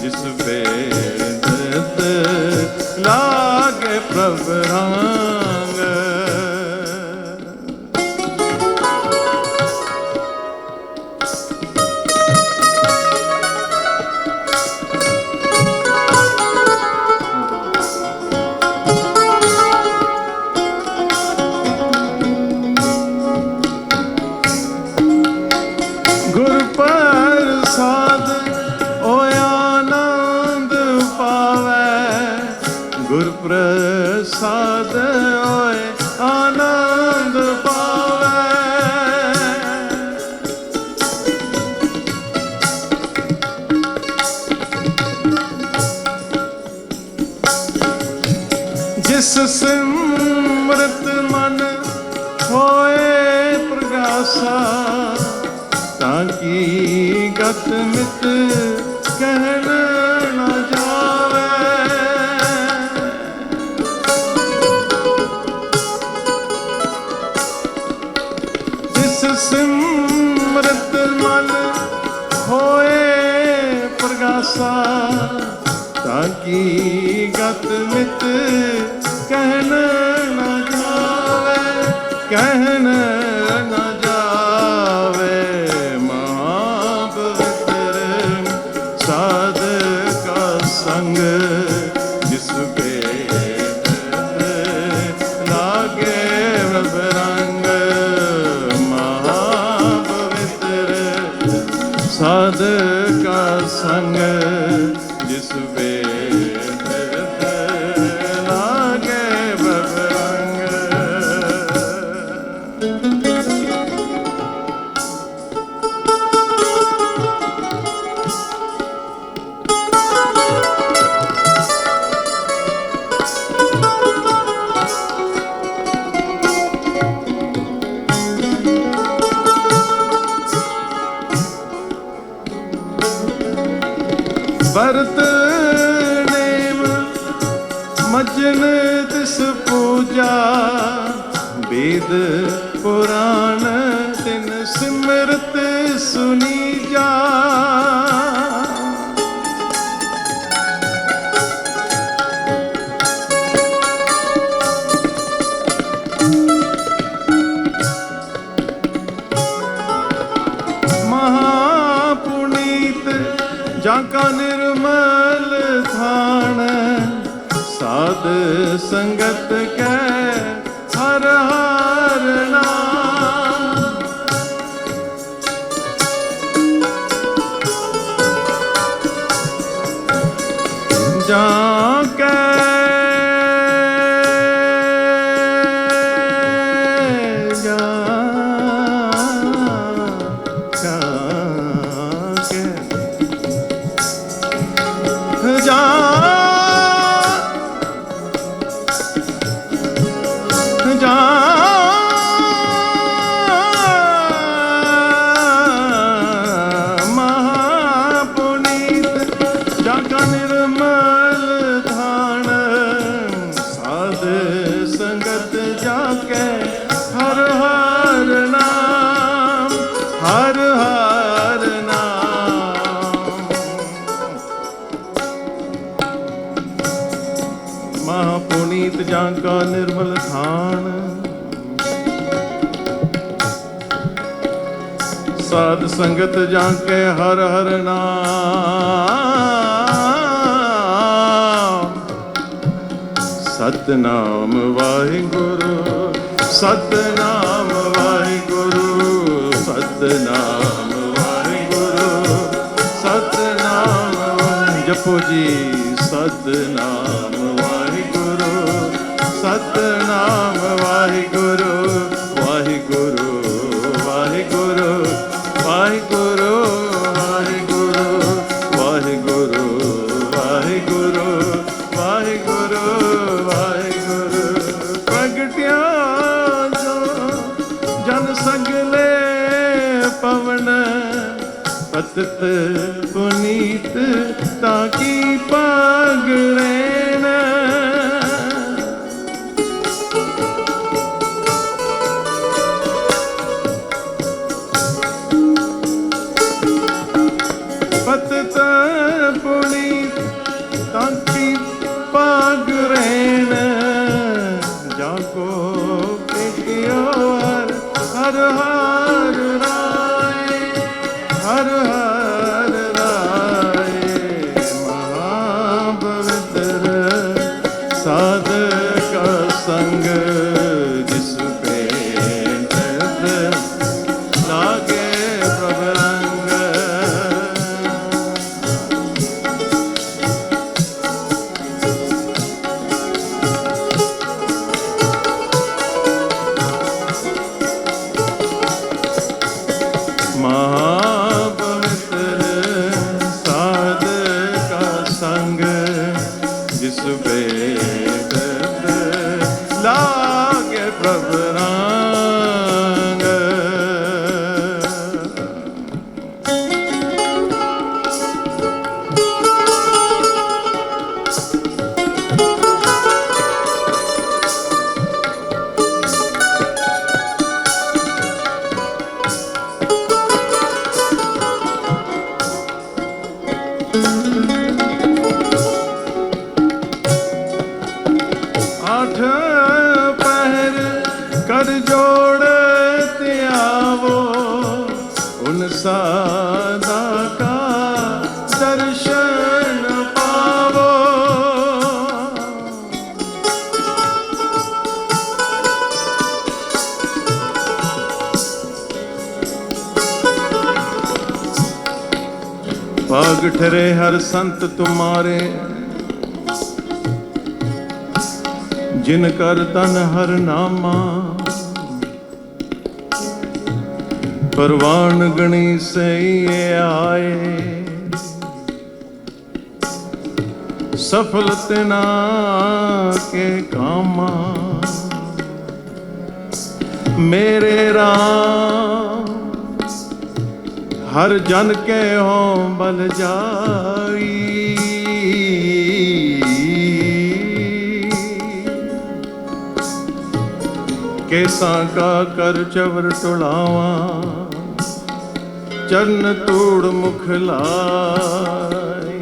जिस बेदत लागे प्रभ रंग। प्रसाद होए आनंद पावे। जिस सिमरत मन होए प्रगासा ताकि गत मित कहन न जावे। सिमरत मन होए प्रगासा ताकि गत मित कहन न जावे, कहन न जावे। महापवित्र साध का संग जिस पे लागे रब रंग। साध का संग जिस वेद लागे प्रभ रंग। भरत नेम मज्जन तिस पूजा वेद पुराण तिन सिमरत सुनी जा। महापुनीत जाका निर्मल थान साध संगत कै हर हर नाम। जाके महापुनीत जाका निर्मल थान साध संगत जाके हर हर नाम। सतनाम वाहिगुरु सतनाम वाहिगुरु सतनाम वाहिगुरु सतनाम जपो जी सतनाम वाहिगुरु सतनाम वाहिगुरु वाहिगुरु वाहिगुरु वाहिगुरु वाहिगुरु वाहिगुरु वाहिगुरु वाहिगुरु वाहिगुरु। प्रगटिया जो जन सगले पवन पतित पुनीत ताकि पागले न। पतित जिस भेट लागे प्रभ रंग। आठ पहर कर जोड़ते आवो, उन सादा का दर्शन पावो। पाग ठहरे हर संत तुम्हारे, जिन कर तन हर नामा। परवान गणी से ये आए, सफल तना के कामा। मेरे राम हर जन के हो बल जाई। केसा का कर चवर टुलावा, चरण तूड़ मुख लाई।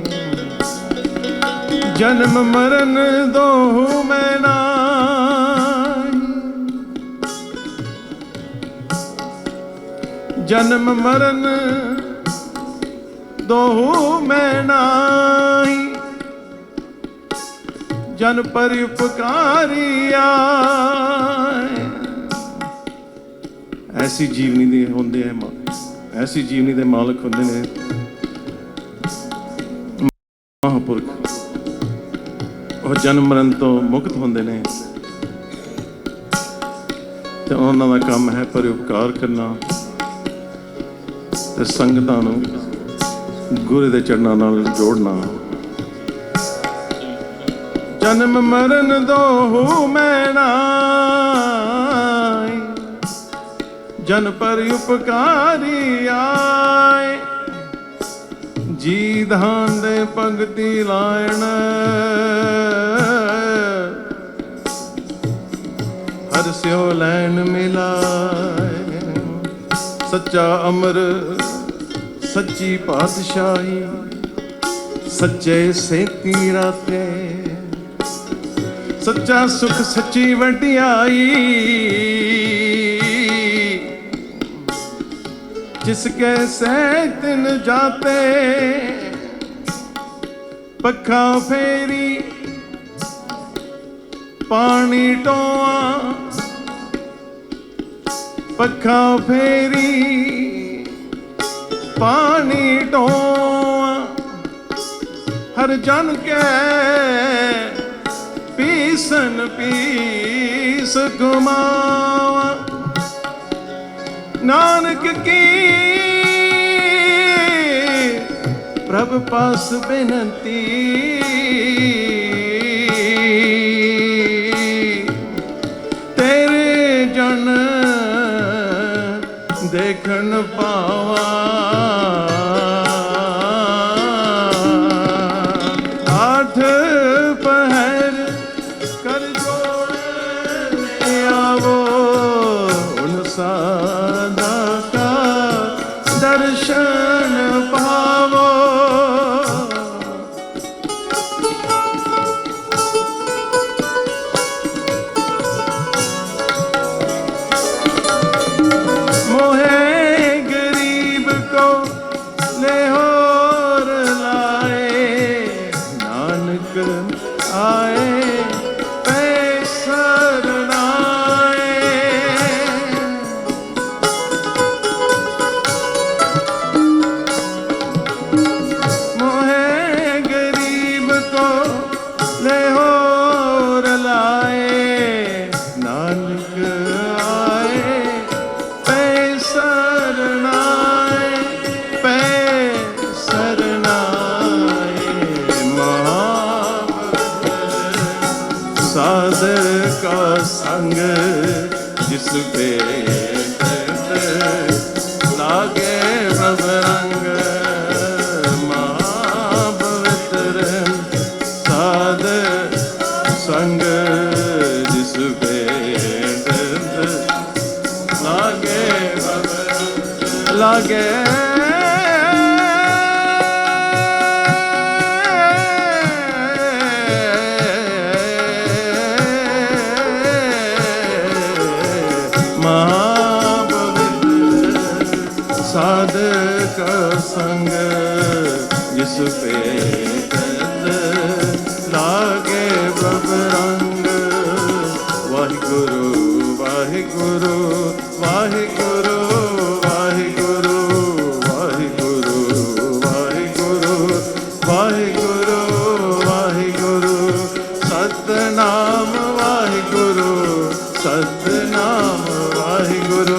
जन्म मरण दोहु मैं नाई, जन्म मरण दोहु मैं नाई। जन पर उपकारी आए। ऐसी जीवनी दे होंदे है, ऐसी जीवनी दे मालक होंदे ने महापुरख। और जन्म मरण तो मुक्त होंदे ने, ते उन्हां दा काम है परोपकार करना ते संगतां नूं गुरु दे चरणां नाल जोड़ना। जन्म मरण दोहु मैं नाई, जन पर उपकारी आए। जी धान दे पंक्ति लायण, हर स्यो लैन मिलाए। सच्चा अमर सच्ची पातशाही, सच्चे सेती राते। सच्चा सुख सच्ची वडियाई, जिसके सैतिन जाते। पखा फेरी पानी टोआ, पखा फेरी पानी टोआ। हर जन के पीसन पीस गुमावा। नानक की प्रभ पास बेनती, तेरे जन देखन पावा। आठ पहर कर जोड़े आवो, उन सादा का दर्शन पावो। मोहे गरीब को साध का संग जिस पे लागे प्रभ रंग महापवित्र साध संग जिस पे लागे प्रभ रंग लागे साध का संग जिस पे लागे प्रभ रंग वाहिगुरु वाहिगुरु वाहिगुरु वाहिगुरु वाहिगुरु वाहिगुरु वाहिगुरु वाहिगुरु सतनाम वाहिगुरु सतनाम वाहिगुरु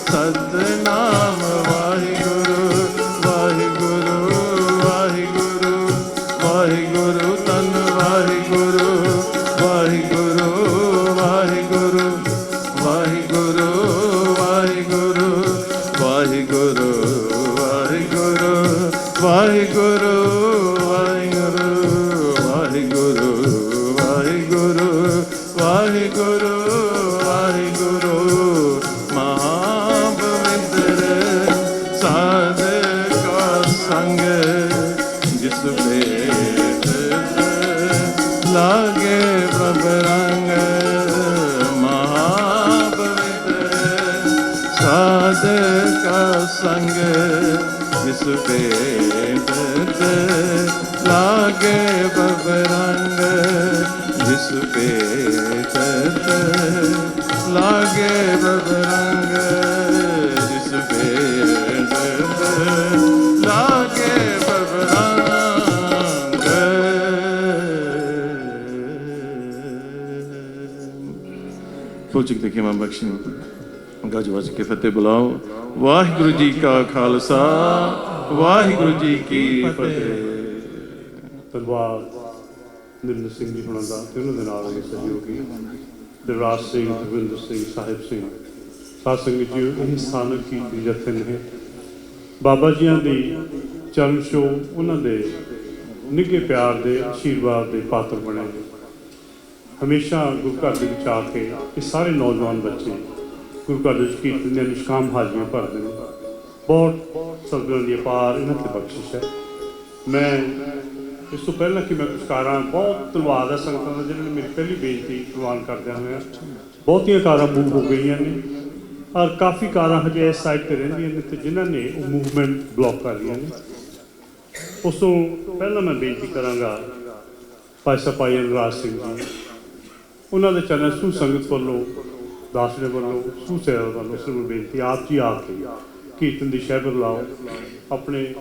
सतनाम वाहिगुरु वाहिगुरु वाहिगुरु वाहिगुरु तन वाहिगुरु वाहिगुरु वाहिगुरु वाहिगुरु वाहिगुरु वाहिगुरु वाहिगुरु वाहिगुरु वाहिगुरु वाहिगुरु वाहिगुरु वाहिगुरु वाहिगुरु साध का संग जिस पे लागे प्रभ रंग महापवित्र साध का संग जिस पे लागे प्रभ रंग जिस पे लागे प्रभ रंग जिस पे लागे प्रभ रंग फौजिक देखिए मां बख्शी गज वज के फतेह बुलाओ वाहिगुरु जी का खालसा वाहिगुरु जी की फतेह ਧੰਨਵਾਦ ਨਿਰਮਲ ਸਿੰਘ ਜੀ ਹੁਣਾਂ ਦਾ ਤੇ ਉਹਨਾਂ ਦੇ ਨਾਲ ਦੇ ਸਹਿਯੋਗੀ ਦਿਵਰਾਜ ਸਿੰਘ ਦਵਿੰਦਰ ਸਿੰਘ ਸਾਹਿਬ ਸਿੰਘ ਸਾਧ ਸੰਗਤ ਜੀ ਇਹ ਸਥਾਨਕ ਕੀਰਤਨ ਜਥੇ ਨੇ ਬਾਬਾ ਜੀਆਂ ਦੀ ਚਰਨ ਛੋਹ ਉਹਨਾਂ ਦੇ ਨਿੱਘੇ ਪਿਆਰ ਦੇ ਆਸ਼ੀਰਵਾਦ ਦੇ ਪਾਤਰ ਬਣੇ ਹਮੇਸ਼ਾ ਗੁਰੂ ਘਰ ਦੇ ਵਿੱਚ ਆ ਕੇ ਇਹ ਸਾਰੇ ਨੌਜਵਾਨ ਬੱਚੇ ਗੁਰੂ ਘਰ ਦੇ ਵਿੱਚ ਕੀਰਤਨ ਦੀਆਂ ਨਿਸ਼ਕਾਮ ਹਾਜ਼ਰੀਆਂ ਭਰਦੇ ਨੇ ਬਹੁਤ ਸਤਿਗੁਰਾਂ ਦੀ ਅਪਾਰ ਇਹਨਾਂ 'ਤੇ ਬਖਸ਼ਿਸ਼ ਹੈ ਮੈਂ ਇਸ ਤੋਂ ਪਹਿਲਾਂ ਕਿ ਮੈਂ ਕੁਛ ਕਾਰਾਂ ਬਹੁਤ ਧੰਨਵਾਦ ਹੈ ਸੰਗਤਾਂ ਦਾ ਜਿਹਨਾਂ ਨੇ ਮੇਰੀ ਪਹਿਲੀ ਬੇਨਤੀ ਪ੍ਰਵਾਨ ਕਰਦਿਆਂ ਹੋਇਆ ਬਹੁਤੀਆਂ ਕਾਰਾਂ ਮੂਵ ਹੋ ਗਈਆਂ ਨੇ ਔਰ ਕਾਫੀ ਕਾਰਾਂ ਹਜੇ ਇਸ ਸਾਈਡ 'ਤੇ ਰਹਿੰਦੀਆਂ ਨੇ ਅਤੇ ਜਿਨ੍ਹਾਂ ਨੇ ਉਹ ਮੂਵਮੈਂਟ ਬਲੌਕ ਕਰ ਲਈਆਂ ਨੇ ਉਸ ਤੋਂ ਪਹਿਲਾਂ ਮੈਂ ਬੇਨਤੀ ਕਰਾਂਗਾ ਭਾਈ ਸਾਹਿਬ ਭਾਈ ਅਨੁਰਾਜ ਸਿੰਘ ਜੀ ਉਹਨਾਂ ਦੇ ਚਰਨ ਸੂ ਸੰਗਤ ਵੱਲੋਂ ਦਾਸਰੇ ਵੱਲੋਂ ਸੂ ਸੇਵਾ ਵੱਲੋਂ ਸਿਰ ਬੇਨਤੀ ਆਪ ਜੀ ਆ ਕੇ ਕੀਰਤਨ ਦੀ ਸ਼ਹਿਬਰ ਲਾਓ ਆਪਣੇ